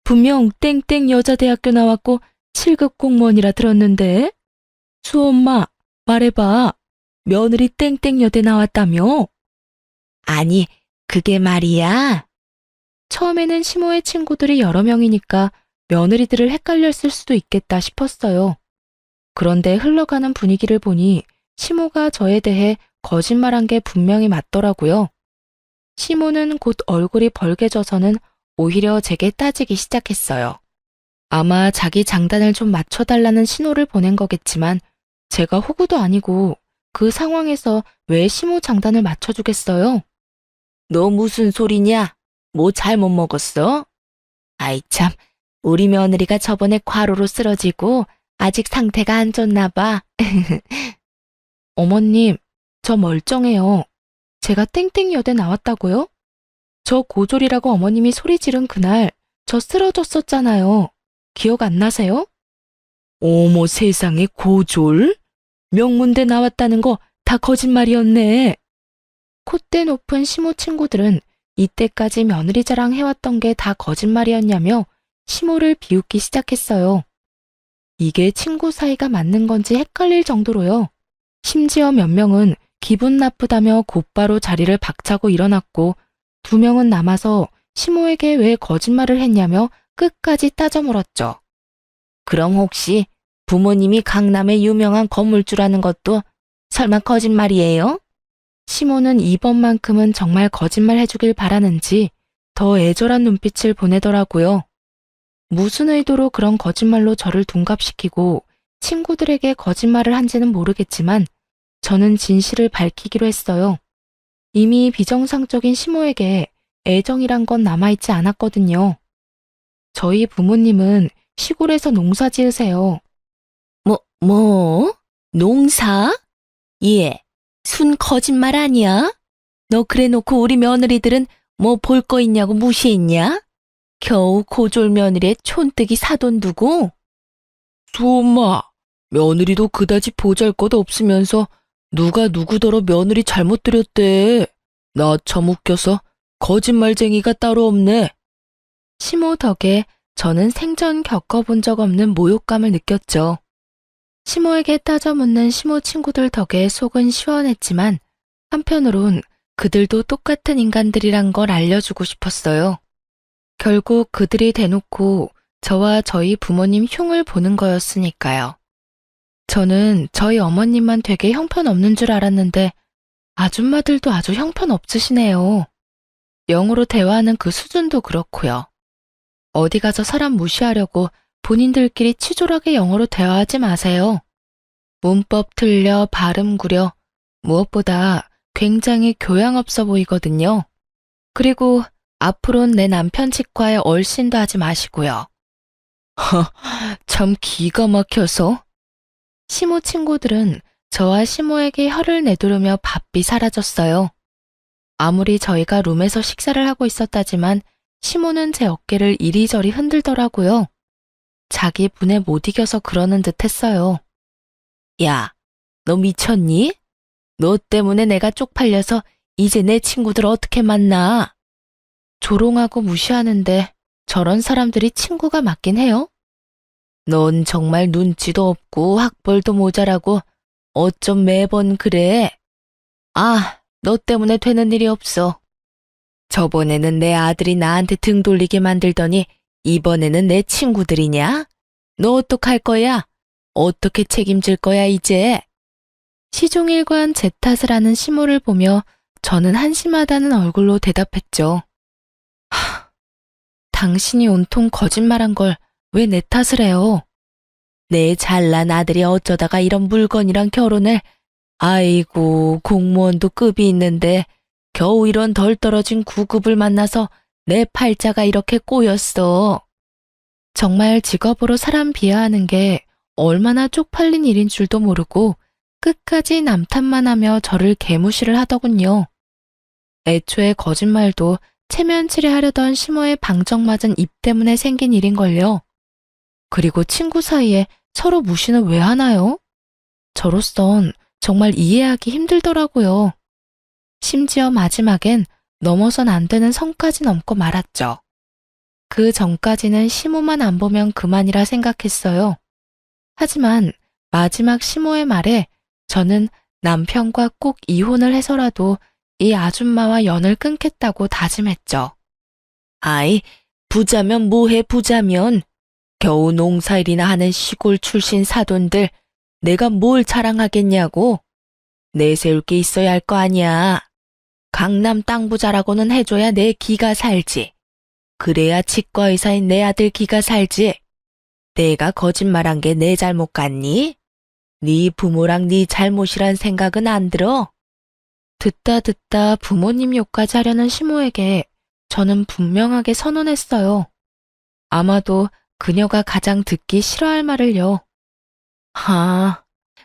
분명 땡땡 여자대학교 나왔고 7급 공무원이라 들었는데? 수엄마, 말해봐. 며느리 땡땡 여대 나왔다며? 아니, 그게 말이야. 처음에는 시모의 친구들이 여러 명이니까 며느리들을 헷갈렸을 수도 있겠다 싶었어요. 그런데 흘러가는 분위기를 보니 시모가 저에 대해 거짓말한 게 분명히 맞더라고요. 시모는 곧 얼굴이 벌개져서는 오히려 제게 따지기 시작했어요. 아마 자기 장단을 좀 맞춰달라는 신호를 보낸 거겠지만 제가 호구도 아니고 그 상황에서 왜 시모 장단을 맞춰주겠어요? 너 무슨 소리냐? 뭐 잘못 먹었어? 아이 참, 우리 며느리가 저번에 과로로 쓰러지고 아직 상태가 안 좋나 봐. 어머님, 저 멀쩡해요. 제가 땡땡여대 나왔다고요? 저 고졸이라고 어머님이 소리 지른 그날 저 쓰러졌었잖아요. 기억 안 나세요? 어머 세상에 고졸? 명문대 나왔다는 거 다 거짓말이었네. 콧대 높은 시모 친구들은 이때까지 며느리 자랑 해왔던 게 다 거짓말이었냐며 시모를 비웃기 시작했어요. 이게 친구 사이가 맞는 건지 헷갈릴 정도로요. 심지어 몇 명은 기분 나쁘다며 곧바로 자리를 박차고 일어났고 2명은 남아서 시모에게 왜 거짓말을 했냐며 끝까지 따져 물었죠. 그럼 혹시 부모님이 강남의 유명한 건물주라는 것도 설마 거짓말이에요? 시모는 이번만큼은 정말 거짓말 해주길 바라는지 더 애절한 눈빛을 보내더라고요. 무슨 의도로 그런 거짓말로 저를 둔갑시키고 친구들에게 거짓말을 한지는 모르겠지만 저는 진실을 밝히기로 했어요. 이미 비정상적인 시모에게 애정이란 건 남아있지 않았거든요. 저희 부모님은 시골에서 농사 지으세요. 뭐? 농사? 예, 순 거짓말 아니야? 너 그래놓고 우리 며느리들은 뭐 볼 거 있냐고 무시했냐? 겨우 고졸 며느리의 촌뜨기 사돈 두고? 수엄마, 며느리도 그다지 보잘것 없으면서 누가 누구더러 며느리 잘못 들였대. 나 참 웃겨서 거짓말쟁이가 따로 없네. 시모 덕에 저는 생전 겪어본 적 없는 모욕감을 느꼈죠. 시모에게 따져 묻는 시모 친구들 덕에 속은 시원했지만 한편으론 그들도 똑같은 인간들이란 걸 알려주고 싶었어요. 결국 그들이 대놓고 저와 저희 부모님 흉을 보는 거였으니까요. 저는 저희 어머님만 되게 형편없는 줄 알았는데 아줌마들도 아주 형편없으시네요. 영어로 대화하는 그 수준도 그렇고요. 어디 가서 사람 무시하려고 본인들끼리 치졸하게 영어로 대화하지 마세요. 문법 틀려 발음 구려 무엇보다 굉장히 교양 없어 보이거든요. 그리고 앞으로는 내 남편 치과에 얼씬도 하지 마시고요. 참 기가 막혀서. 시모 친구들은 저와 시모에게 혀를 내두르며 바삐 사라졌어요. 아무리 저희가 룸에서 식사를 하고 있었다지만 시모는 제 어깨를 이리저리 흔들더라고요. 자기 분에 못 이겨서 그러는 듯 했어요. 야, 너 미쳤니? 너 때문에 내가 쪽팔려서 이제 내 친구들 어떻게 만나? 조롱하고 무시하는데 저런 사람들이 친구가 맞긴 해요? 넌 정말 눈치도 없고 학벌도 모자라고 어쩜 매번 그래? 아, 너 때문에 되는 일이 없어. 저번에는 내 아들이 나한테 등 돌리게 만들더니 이번에는 내 친구들이냐? 너 어떡할 거야? 어떻게 책임질 거야 이제? 시종일관 제 탓을 하는 시모를 보며 저는 한심하다는 얼굴로 대답했죠. 당신이 온통 거짓말한 걸 왜 내 탓을 해요? 내 잘난 아들이 어쩌다가 이런 물건이랑 결혼을, 아이고 공무원도 급이 있는데 겨우 이런 덜 떨어진 9급을 만나서 내 팔자가 이렇게 꼬였어. 정말 직업으로 사람 비하하는 게 얼마나 쪽팔린 일인 줄도 모르고 끝까지 남 탓만 하며 저를 개무시를 하더군요. 애초에 거짓말도 체면치레하려던 시모의 방정맞은 입 때문에 생긴 일인걸요. 그리고 친구 사이에 서로 무시는 왜 하나요? 저로선 정말 이해하기 힘들더라고요. 심지어 마지막엔 넘어선 안 되는 선까지 넘고 말았죠. 그 전까지는 시모만 안 보면 그만이라 생각했어요. 하지만 마지막 시모의 말에 저는 남편과 꼭 이혼을 해서라도 이 아줌마와 연을 끊겠다고 다짐했죠. 아이, 부자면 뭐해 부자면. 겨우 농사일이나 하는 시골 출신 사돈들 내가 뭘 자랑하겠냐고. 내세울 게 있어야 할 거 아니야. 강남 땅 부자라고는 해줘야 내 기가 살지. 그래야 치과 의사인 내 아들 기가 살지. 내가 거짓말한 게 내 잘못 같니? 네 부모랑 네 잘못이란 생각은 안 들어? 듣다 부모님 욕까지 하려는 시모에게 저는 분명하게 선언했어요. 아마도 그녀가 가장 듣기 싫어할 말을요. 아,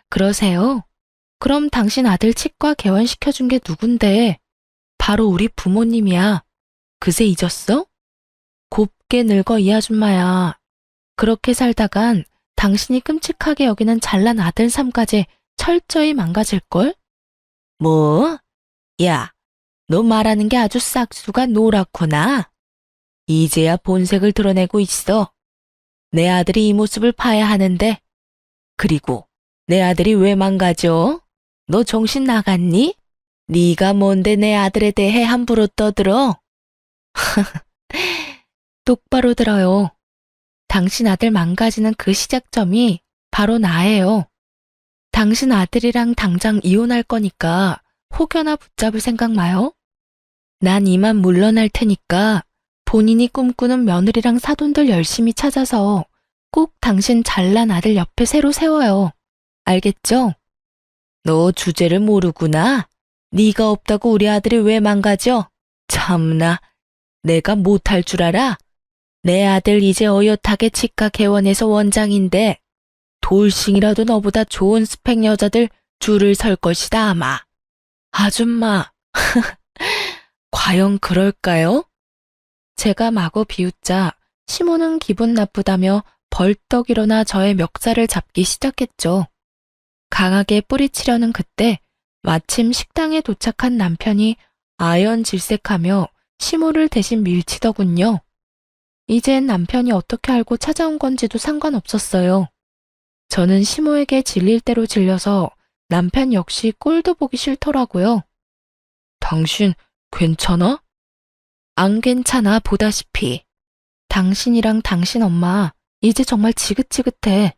그러세요? 그럼 당신 아들 치과 개원시켜준 게 누군데? 바로 우리 부모님이야. 그새 잊었어? 곱게 늙어 이 아줌마야. 그렇게 살다간 당신이 끔찍하게 여기는 잘난 아들 삶까지 철저히 망가질걸? 뭐? 야, 너 말하는 게 아주 싹수가 노랗구나. 이제야 본색을 드러내고 있어. 내 아들이 이 모습을 봐야 하는데. 그리고 내 아들이 왜 망가져? 너 정신 나갔니? 네가 뭔데 내 아들에 대해 함부로 떠들어? 똑바로 들어요. 당신 아들 망가지는 그 시작점이 바로 나예요. 당신 아들이랑 당장 이혼할 거니까 혹여나 붙잡을 생각 마요. 난 이만 물러날 테니까 본인이 꿈꾸는 며느리랑 사돈들 열심히 찾아서 꼭 당신 잘난 아들 옆에 새로 세워요. 알겠죠? 너 주제를 모르구나. 네가 없다고 우리 아들이 왜 망가져? 참나, 내가 못할 줄 알아? 내 아들 이제 어엿하게 치과 개원해서 원장인데 돌싱이라도 너보다 좋은 스펙 여자들 줄을 설 것이다 아마. 아줌마, 과연 그럴까요? 제가 마구 비웃자 시모는 기분 나쁘다며 벌떡 일어나 저의 멱살을 잡기 시작했죠. 강하게 뿌리치려는 그때 마침 식당에 도착한 남편이 아연질색하며 시모를 대신 밀치더군요. 이젠 남편이 어떻게 알고 찾아온 건지도 상관없었어요. 저는 시모에게 질릴 대로 질려서 남편 역시 꼴도 보기 싫더라고요. 당신 괜찮아? 안 괜찮아 보다시피. 당신이랑 당신 엄마 이제 정말 지긋지긋해.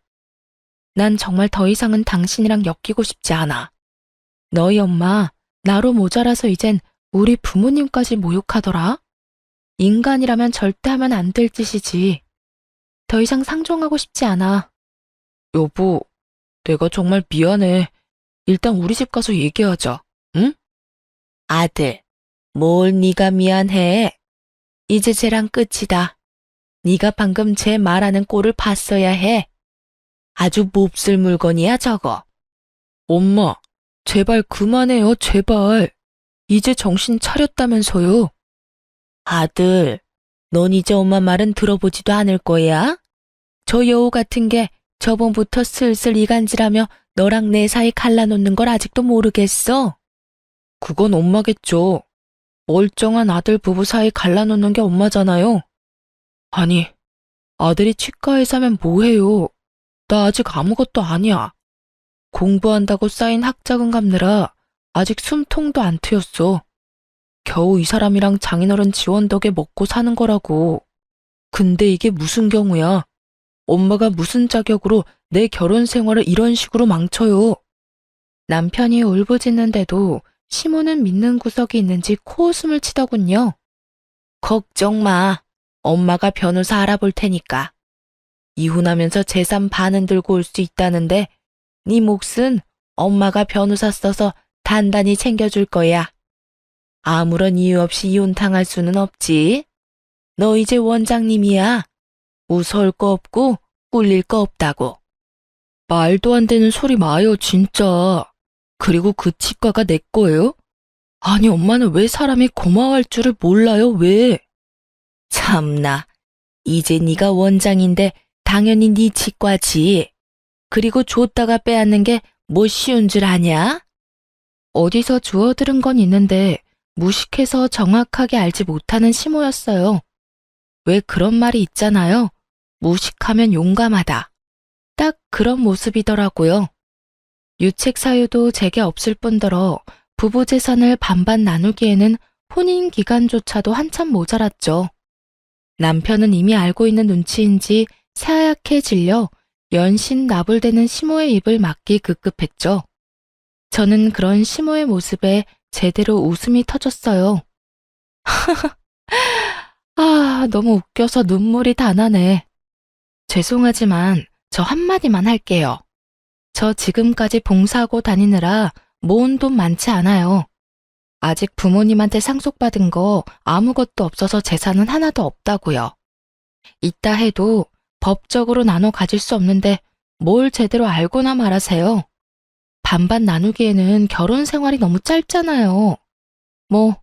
난 정말 더 이상은 당신이랑 엮이고 싶지 않아. 너희 엄마 나로 모자라서 이젠 우리 부모님까지 모욕하더라. 인간이라면 절대 하면 안 될 짓이지. 더 이상 상종하고 싶지 않아. 여보, 내가 정말 미안해. 일단 우리 집 가서 얘기하자. 응? 아들, 뭘 네가 미안해. 이제 쟤랑 끝이다. 네가 방금 쟤 말하는 꼴을 봤어야 해. 아주 몹쓸 물건이야 저거. 엄마, 제발 그만해요 제발. 이제 정신 차렸다면서요. 아들, 넌 이제 엄마 말은 들어보지도 않을 거야? 저 여우 같은 게 저번부터 슬슬 이간질하며 너랑 내 사이 갈라놓는 걸 아직도 모르겠어? 그건 엄마겠죠. 멀쩡한 아들 부부 사이 갈라놓는 게 엄마잖아요. 아니, 아들이 치과에 사면 뭐해요? 나 아직 아무것도 아니야. 공부한다고 쌓인 학자금 갚느라 아직 숨통도 안 트였어. 겨우 이 사람이랑 장인어른 지원 덕에 먹고 사는 거라고. 근데 이게 무슨 경우야? 엄마가 무슨 자격으로 내 결혼 생활을 이런 식으로 망쳐요? 남편이 울부짖는데도 시모는 믿는 구석이 있는지 코웃음을 치더군요. 걱정 마. 엄마가 변호사 알아볼 테니까. 이혼하면서 재산 반은 들고 올 수 있다는데 네 몫은 엄마가 변호사 써서 단단히 챙겨줄 거야. 아무런 이유 없이 이혼당할 수는 없지. 너 이제 원장님이야. 무서울 거 없고 꿀릴 거 없다고. 말도 안 되는 소리 마요 진짜. 그리고 그 치과가 내 거예요? 아니 엄마는 왜 사람이 고마워할 줄을 몰라요 왜? 참나. 이제 네가 원장인데 당연히 네 치과지. 그리고 줬다가 빼앗는 게 뭐 쉬운 줄 아냐? 어디서 주워 들은 건 있는데 무식해서 정확하게 알지 못하는 시모였어요. 왜 그런 말이 있잖아요. 무식하면 용감하다. 딱 그런 모습이더라고요. 유책 사유도 제게 없을 뿐더러 부부 재산을 반반 나누기에는 혼인 기간조차도 한참 모자랐죠. 남편은 이미 알고 있는 눈치인지 새하얗게 질려 연신 나불대는 시모의 입을 막기 급급했죠. 저는 그런 시모의 모습에 제대로 웃음이 터졌어요. 아, 너무 웃겨서 눈물이 다 나네. 죄송하지만 저 한마디만 할게요. 저 지금까지 봉사하고 다니느라 모은 돈 많지 않아요. 아직 부모님한테 상속받은 거 아무것도 없어서 재산은 하나도 없다고요. 있다 해도 법적으로 나눠 가질 수 없는데 뭘 제대로 알고나 말하세요. 반반 나누기에는 결혼 생활이 너무 짧잖아요. 뭐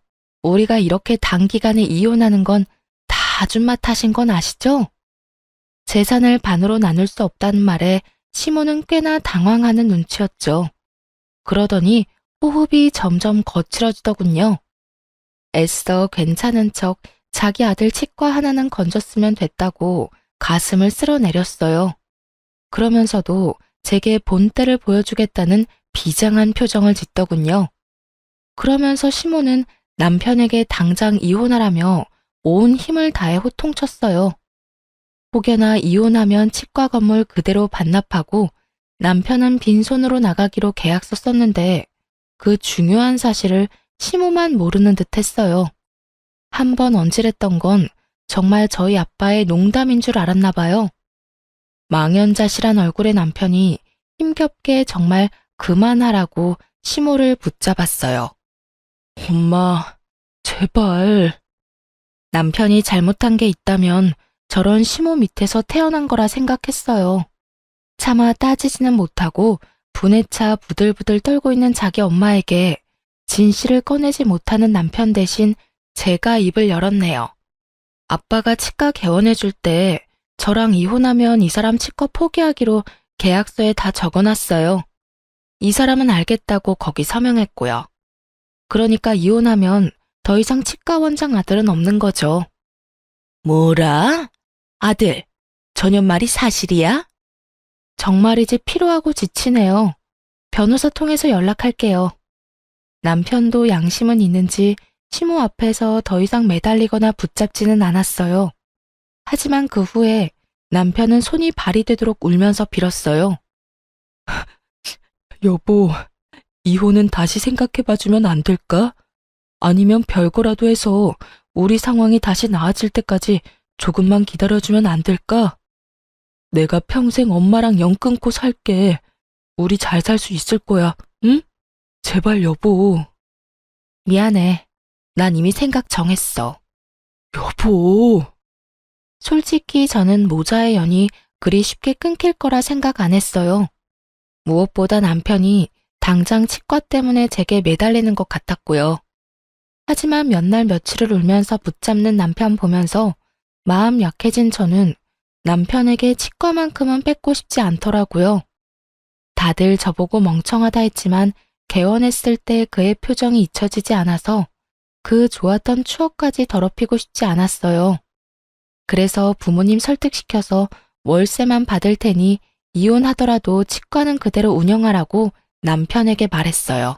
우리가 이렇게 단기간에 이혼하는 건 다 아줌마 탓인 건 아시죠? 재산을 반으로 나눌 수 없다는 말에 시모는 꽤나 당황하는 눈치였죠. 그러더니 호흡이 점점 거칠어지더군요. 애써 괜찮은 척 자기 아들 치과 하나는 건졌으면 됐다고 가슴을 쓸어내렸어요. 그러면서도 제게 본때를 보여주겠다는 비장한 표정을 짓더군요. 그러면서 시모는 남편에게 당장 이혼하라며 온 힘을 다해 호통쳤어요. 혹여나 이혼하면 치과 건물 그대로 반납하고 남편은 빈손으로 나가기로 계약서 썼는데 그 중요한 사실을 시모만 모르는 듯 했어요. 한 번 언질했던 건 정말 저희 아빠의 농담인 줄 알았나 봐요. 망연자실한 얼굴의 남편이 힘겹게 정말 그만하라고 시모를 붙잡았어요. 엄마, 제발. 남편이 잘못한 게 있다면 저런 시모 밑에서 태어난 거라 생각했어요. 차마 따지지는 못하고 분에 차 부들부들 떨고 있는 자기 엄마에게 진실을 꺼내지 못하는 남편 대신 제가 입을 열었네요. 아빠가 치과 개원해줄 때 저랑 이혼하면 이 사람 치과 포기하기로 계약서에 다 적어놨어요. 이 사람은 알겠다고 거기 서명했고요. 그러니까 이혼하면 더 이상 치과 원장 아들은 없는 거죠. 뭐라? 아들, 저년 말이 사실이야? 정말이지 피로하고 지치네요. 변호사 통해서 연락할게요. 남편도 양심은 있는지 시모 앞에서 더 이상 매달리거나 붙잡지는 않았어요. 하지만 그 후에 남편은 손이 발이 되도록 울면서 빌었어요. 여보, 이혼은 다시 생각해봐주면 안 될까? 아니면 별거라도 해서 우리 상황이 다시 나아질 때까지 조금만 기다려주면 안 될까? 내가 평생 엄마랑 연 끊고 살게. 우리 잘 살 수 있을 거야, 응? 제발 여보. 미안해. 난 이미 생각 정했어. 여보. 솔직히 저는 모자의 연이 그리 쉽게 끊길 거라 생각 안 했어요. 무엇보다 남편이 당장 치과 때문에 제게 매달리는 것 같았고요. 하지만 몇 날 며칠을 울면서 붙잡는 남편 보면서 마음 약해진 저는 남편에게 치과만큼은 뺏고 싶지 않더라고요. 다들 저보고 멍청하다 했지만 개원했을 때 그의 표정이 잊혀지지 않아서 그 좋았던 추억까지 더럽히고 싶지 않았어요. 그래서 부모님 설득시켜서 월세만 받을 테니 이혼하더라도 치과는 그대로 운영하라고 남편에게 말했어요.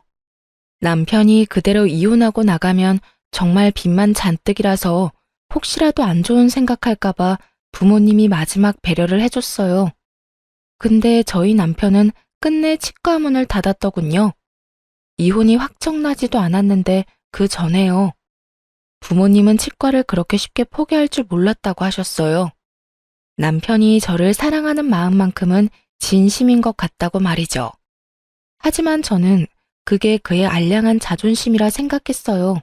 남편이 그대로 이혼하고 나가면 정말 빚만 잔뜩이라서 혹시라도 안 좋은 생각할까봐 부모님이 마지막 배려를 해줬어요. 근데 저희 남편은 끝내 치과 문을 닫았더군요. 이혼이 확정나지도 않았는데 그 전에요. 부모님은 치과를 그렇게 쉽게 포기할 줄 몰랐다고 하셨어요. 남편이 저를 사랑하는 마음만큼은 진심인 것 같다고 말이죠. 하지만 저는 그게 그의 알량한 자존심이라 생각했어요.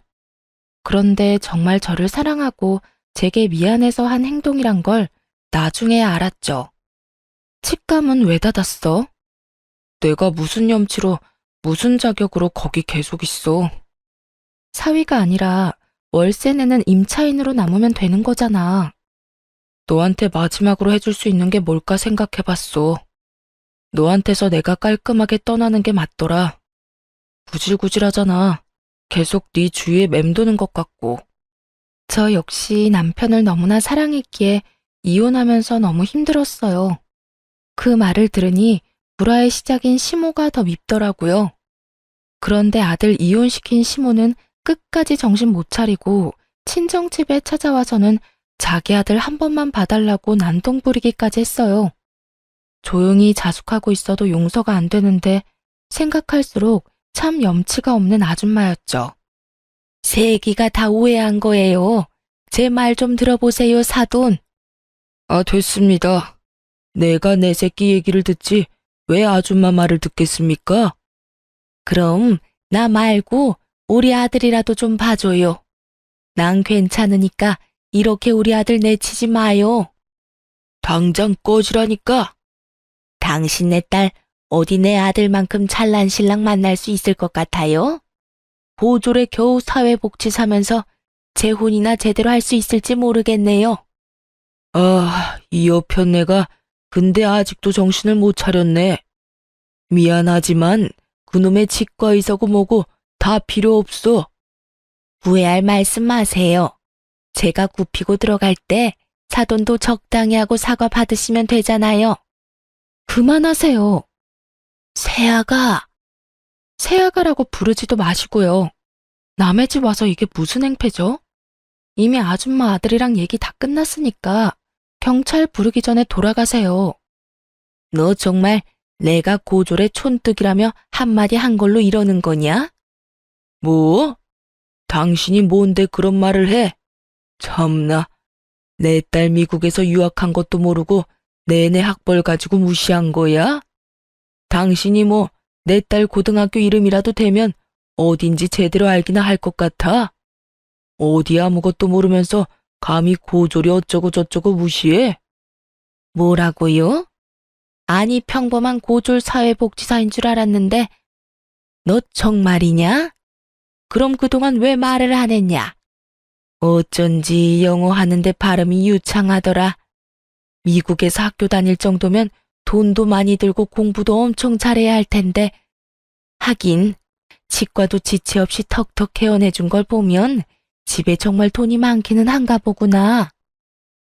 그런데 정말 저를 사랑하고 제게 미안해서 한 행동이란 걸 나중에 알았죠. 치과문 왜 닫았어? 내가 무슨 염치로 무슨 자격으로 거기 계속 있어. 사위가 아니라 월세 내는 임차인으로 남으면 되는 거잖아. 너한테 마지막으로 해줄 수 있는 게 뭘까 생각해봤어. 너한테서 내가 깔끔하게 떠나는 게 맞더라. 구질구질하잖아. 계속 네 주위에 맴도는 것 같고. 저 역시 남편을 너무나 사랑했기에 이혼하면서 너무 힘들었어요. 그 말을 들으니 불화의 시작인 시모가 더 밉더라고요. 그런데 아들 이혼시킨 시모는 끝까지 정신 못 차리고 친정집에 찾아와서는 자기 아들 한 번만 봐달라고 난동 부리기까지 했어요. 조용히 자숙하고 있어도 용서가 안 되는데 생각할수록 참 염치가 없는 아줌마였죠. 새끼가 다 오해한 거예요. 제 말 좀 들어보세요, 사돈. 아, 됐습니다. 내가 내 새끼 얘기를 듣지 왜 아줌마 말을 듣겠습니까? 그럼 나 말고 우리 아들이라도 좀 봐줘요. 난 괜찮으니까 이렇게 우리 아들 내치지 마요. 당장 꺼지라니까. 당신네 딸 어디 내 아들만큼 잘난 신랑 만날 수 있을 것 같아요? 보졸에 겨우 사회복지 사면서 재혼이나 제대로 할 수 있을지 모르겠네요. 아, 이 여편네가 근데 아직도 정신을 못 차렸네. 미안하지만 그놈의 치과의사고 뭐고 다 필요 없어. 후회할 말씀 마세요. 제가 굽히고 들어갈 때 사돈도 적당히 하고 사과 받으시면 되잖아요. 그만하세요. 새아가라고 부르지도 마시고요. 남의 집 와서 이게 무슨 행패죠? 이미 아줌마 아들이랑 얘기 다 끝났으니까 경찰 부르기 전에 돌아가세요. 너 정말 내가 고졸의 촌뜨기라며 한마디 한 걸로 이러는 거냐? 뭐? 당신이 뭔데 그런 말을 해? 참나, 내 딸 미국에서 유학한 것도 모르고 내내 학벌 가지고 무시한 거야? 당신이 뭐 내 딸 고등학교 이름이라도 대면 어딘지 제대로 알기나 할 것 같아? 어디 아무것도 모르면서 감히 고졸이 어쩌고 저쩌고 무시해? 뭐라고요? 아니 평범한 고졸 사회복지사인 줄 알았는데 너 정말이냐? 그럼 그동안 왜 말을 안 했냐? 어쩐지 영어 하는데 발음이 유창하더라. 미국에서 학교 다닐 정도면 돈도 많이 들고 공부도 엄청 잘해야 할 텐데 하긴 치과도 지체 없이 턱턱 케어내준 걸 보면 집에 정말 돈이 많기는 한가 보구나.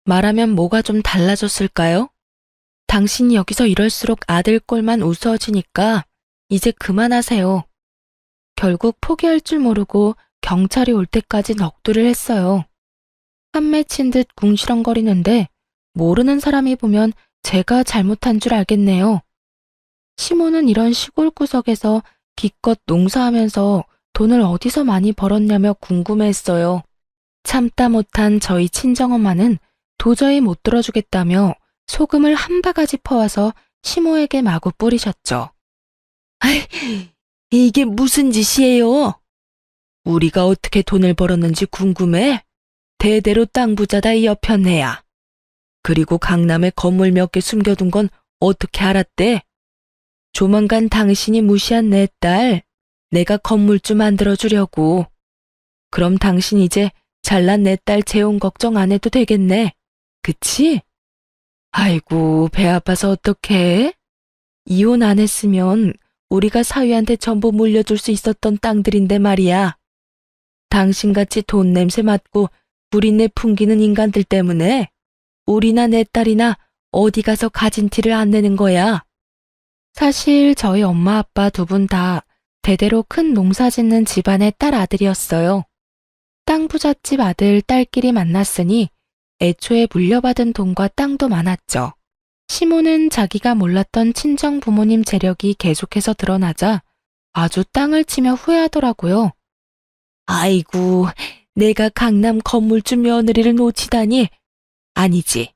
말하면 뭐가 좀 달라졌을까요? 당신이 여기서 이럴수록 아들 꼴만 우스워지니까 이제 그만하세요. 결국 포기할 줄 모르고 경찰이 올 때까지 넋두리를 했어요. 한 맺힌 듯 궁시렁거리는데 모르는 사람이 보면 제가 잘못한 줄 알겠네요. 시모는 이런 시골 구석에서 기껏 농사하면서 돈을 어디서 많이 벌었냐며 궁금해했어요. 참다 못한 저희 친정엄마는 도저히 못 들어주겠다며 소금을 한 바가지 퍼와서 시모에게 마구 뿌리셨죠. 아이, 이게 무슨 짓이에요? 우리가 어떻게 돈을 벌었는지 궁금해? 대대로 땅 부자다 이 여편네야. 그리고 강남에 건물 몇 개 숨겨둔 건 어떻게 알았대? 조만간 당신이 무시한 내 딸, 내가 건물주 만들어주려고. 그럼 당신 이제 잘난 내 딸 재혼 걱정 안 해도 되겠네. 그치? 아이고, 배 아파서 어떡해? 이혼 안 했으면 우리가 사위한테 전부 물려줄 수 있었던 땅들인데 말이야. 당신같이 돈 냄새 맡고 구린내 풍기는 인간들 때문에 우리나 내 딸이나 어디 가서 가진 티를 안 내는 거야. 사실 저희 엄마 아빠 두 분 다 대대로 큰 농사 짓는 집안의 딸 아들이었어요. 땅 부잣집 아들 딸끼리 만났으니 애초에 물려받은 돈과 땅도 많았죠. 시모는 자기가 몰랐던 친정 부모님 재력이 계속해서 드러나자 아주 땅을 치며 후회하더라고요. 아이고, 내가 강남 건물주 며느리를 놓치다니. 아니지,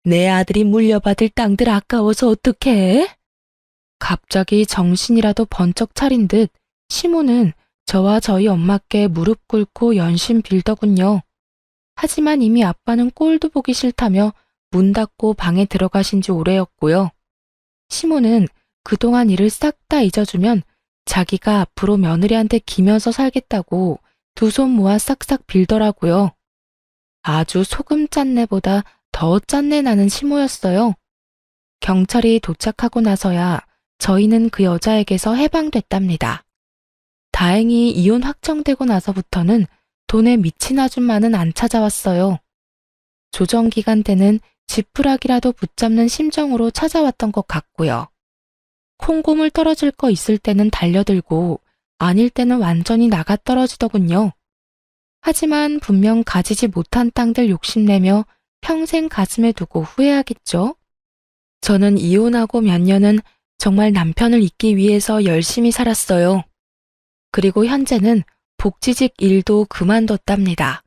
내 아들이 물려받을 땅들 아까워서 어떡해? 갑자기 정신이라도 번쩍 차린 듯 시모는 저와 저희 엄마께 무릎 꿇고 연신 빌더군요. 하지만 이미 아빠는 꼴도 보기 싫다며 문 닫고 방에 들어가신 지 오래였고요. 시모는 그동안 일을 싹 다 잊어주면 자기가 앞으로 며느리한테 기면서 살겠다고 두 손 모아 싹싹 빌더라고요. 아주 소금 짠내보다 더 짠내 나는 시모였어요. 경찰이 도착하고 나서야 저희는 그 여자에게서 해방됐답니다. 다행히 이혼 확정되고 나서부터는 돈에 미친 아줌마는 안 찾아왔어요. 조정기간 때는 지푸라기라도 붙잡는 심정으로 찾아왔던 것 같고요. 콩고물 떨어질 거 있을 때는 달려들고 아닐 때는 완전히 나가 떨어지더군요. 하지만 분명 가지지 못한 땅들 욕심내며 평생 가슴에 두고 후회하겠죠? 저는 이혼하고 몇 년은 정말 남편을 잊기 위해서 열심히 살았어요. 그리고 현재는 복지직 일도 그만뒀답니다.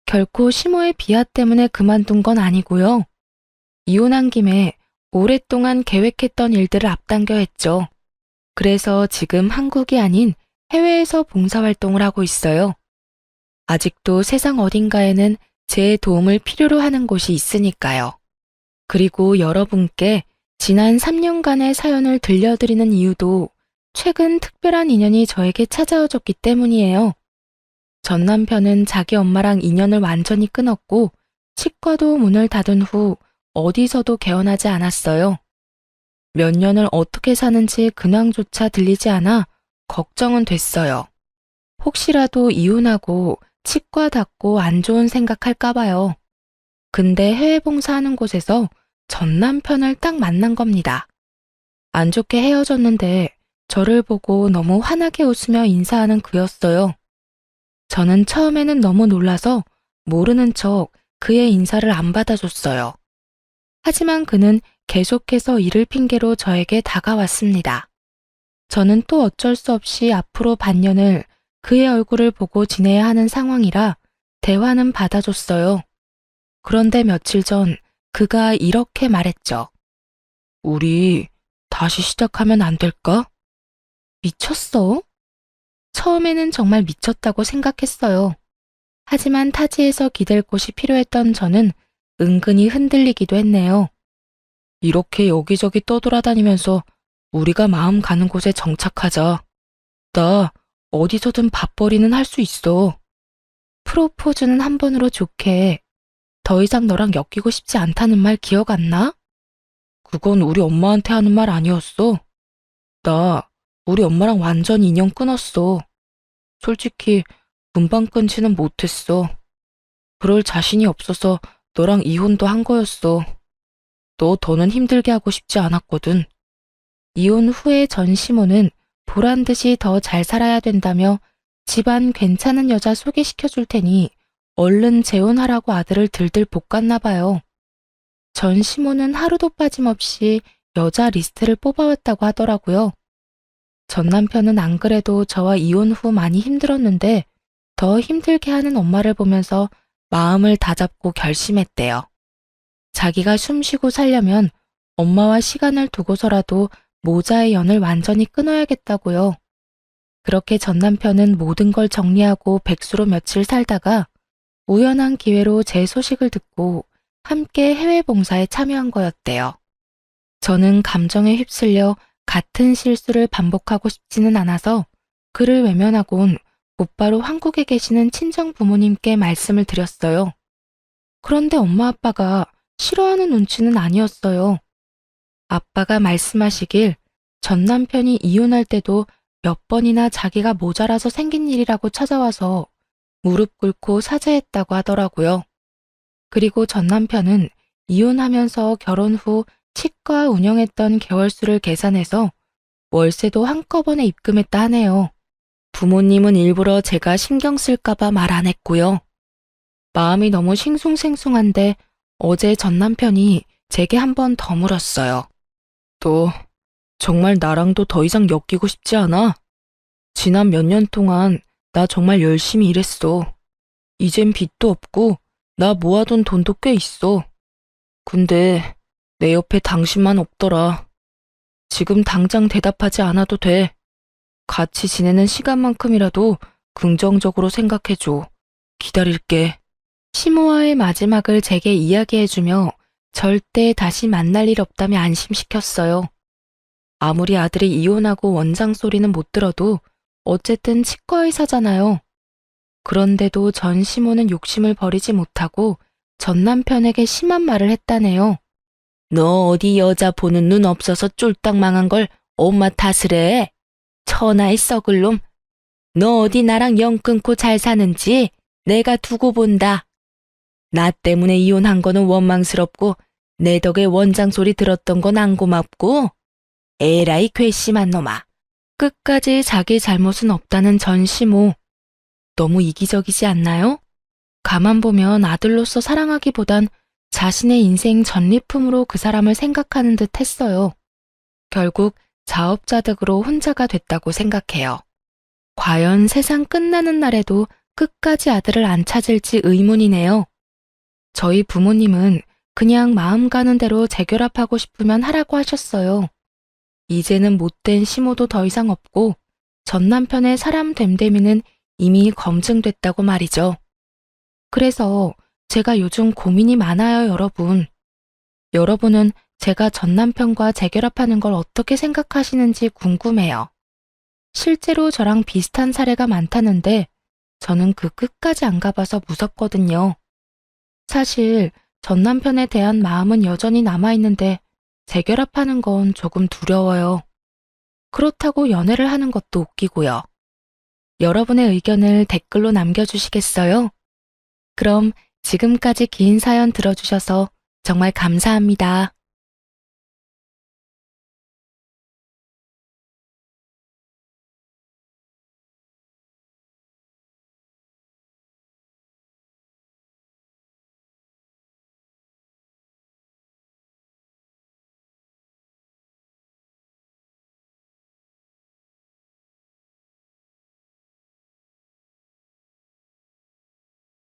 결코 시모의 비하 때문에 그만둔 건 아니고요. 이혼한 김에 오랫동안 계획했던 일들을 앞당겨 했죠. 그래서 지금 한국이 아닌 해외에서 봉사활동을 하고 있어요. 아직도 세상 어딘가에는 제 도움을 필요로 하는 곳이 있으니까요. 그리고 여러분께 지난 3년간의 사연을 들려드리는 이유도 최근 특별한 인연이 저에게 찾아와줬기 때문이에요. 전 남편은 자기 엄마랑 인연을 완전히 끊었고 치과도 문을 닫은 후 어디서도 개원하지 않았어요. 몇 년을 어떻게 사는지 근황조차 들리지 않아 걱정은 됐어요. 혹시라도 이혼하고 치과 닫고 안 좋은 생각할까 봐요. 근데 해외 봉사하는 곳에서 전 남편을 딱 만난 겁니다. 안 좋게 헤어졌는데 저를 보고 너무 환하게 웃으며 인사하는 그였어요. 저는 처음에는 너무 놀라서 모르는 척 그의 인사를 안 받아줬어요. 하지만 그는 계속해서 이를 핑계로 저에게 다가왔습니다. 저는 또 어쩔 수 없이 앞으로 반년을 그의 얼굴을 보고 지내야 하는 상황이라 대화는 받아줬어요. 그런데 며칠 전 그가 이렇게 말했죠. 우리 다시 시작하면 안 될까? 미쳤어? 처음에는 정말 미쳤다고 생각했어요. 하지만 타지에서 기댈 곳이 필요했던 저는 은근히 흔들리기도 했네요. 이렇게 여기저기 떠돌아다니면서 우리가 마음 가는 곳에 정착하자. 나 어디서든 밥벌이는 할 수 있어. 프로포즈는 한 번으로 좋게. 더 이상 너랑 엮이고 싶지 않다는 말 기억 안 나? 그건 우리 엄마한테 하는 말 아니었어. 나 우리 엄마랑 완전 인연 끊었어. 솔직히 금방 끊지는 못했어. 그럴 자신이 없어서 너랑 이혼도 한 거였어. 너 더는 힘들게 하고 싶지 않았거든. 이혼 후에 전 시모는 보란 듯이 더 잘 살아야 된다며 집안 괜찮은 여자 소개시켜 줄 테니 얼른 재혼하라고 아들을 들들 볶았나 봐요. 전 시모는 하루도 빠짐없이 여자 리스트를 뽑아왔다고 하더라고요. 전 남편은 안 그래도 저와 이혼 후 많이 힘들었는데 더 힘들게 하는 엄마를 보면서 마음을 다잡고 결심했대요. 자기가 숨쉬고 살려면 엄마와 시간을 두고서라도 모자의 연을 완전히 끊어야겠다고요. 그렇게 전 남편은 모든 걸 정리하고 백수로 며칠 살다가 우연한 기회로 제 소식을 듣고 함께 해외 봉사에 참여한 거였대요. 저는 감정에 휩쓸려 같은 실수를 반복하고 싶지는 않아서 그를 외면하곤 곧바로 한국에 계시는 친정 부모님께 말씀을 드렸어요. 그런데 엄마 아빠가 싫어하는 눈치는 아니었어요. 아빠가 말씀하시길 전 남편이 이혼할 때도 몇 번이나 자기가 모자라서 생긴 일이라고 찾아와서 무릎 꿇고 사죄했다고 하더라고요. 그리고 전 남편은 이혼하면서 결혼 후 치과 운영했던 개월수를 계산해서 월세도 한꺼번에 입금했다 하네요. 부모님은 일부러 제가 신경 쓸까봐 말 안 했고요. 마음이 너무 싱숭생숭한데 어제 전 남편이 제게 한 번 더 물었어요. 너 정말 나랑도 더 이상 엮이고 싶지 않아? 지난 몇 년 동안 나 정말 열심히 일했어. 이젠 빚도 없고 나 모아둔 돈도 꽤 있어. 근데 내 옆에 당신만 없더라. 지금 당장 대답하지 않아도 돼. 같이 지내는 시간만큼이라도 긍정적으로 생각해줘. 기다릴게. 시모와의 마지막을 제게 이야기해주며 절대 다시 만날 일 없다며 안심시켰어요. 아무리 아들이 이혼하고 원장 소리는 못 들어도 어쨌든 치과의사잖아요. 그런데도 전 시모는 욕심을 버리지 못하고 전 남편에게 심한 말을 했다네요. 너 어디 여자 보는 눈 없어서 쫄딱 망한 걸 엄마 탓을 해. 천하의 썩을 놈. 너 어디 나랑 영 끊고 잘 사는지 내가 두고 본다. 나 때문에 이혼한 거는 원망스럽고 내 덕에 원장 소리 들었던 건 안 고맙고 에라이 괘씸한 놈아. 끝까지 자기 잘못은 없다는 전시모. 너무 이기적이지 않나요? 가만 보면 아들로서 사랑하기보단 자신의 인생 전리품으로 그 사람을 생각하는 듯 했어요. 결국 자업자득으로 혼자가 됐다고 생각해요. 과연 세상 끝나는 날에도 끝까지 아들을 안 찾을지 의문이네요. 저희 부모님은 그냥 마음 가는 대로 재결합하고 싶으면 하라고 하셨어요. 이제는 못된 시모도 더 이상 없고 전 남편의 사람 됨됨이는 이미 검증됐다고 말이죠. 그래서 제가 요즘 고민이 많아요, 여러분. 여러분은 제가 전 남편과 재결합하는 걸 어떻게 생각하시는지 궁금해요. 실제로 저랑 비슷한 사례가 많다는데 저는 그 끝까지 안 가봐서 무섭거든요. 사실 전 남편에 대한 마음은 여전히 남아있는데 재결합하는 건 조금 두려워요. 그렇다고 연애를 하는 것도 웃기고요. 여러분의 의견을 댓글로 남겨주시겠어요? 그럼 지금까지 긴 사연 들어주셔서 정말 감사합니다.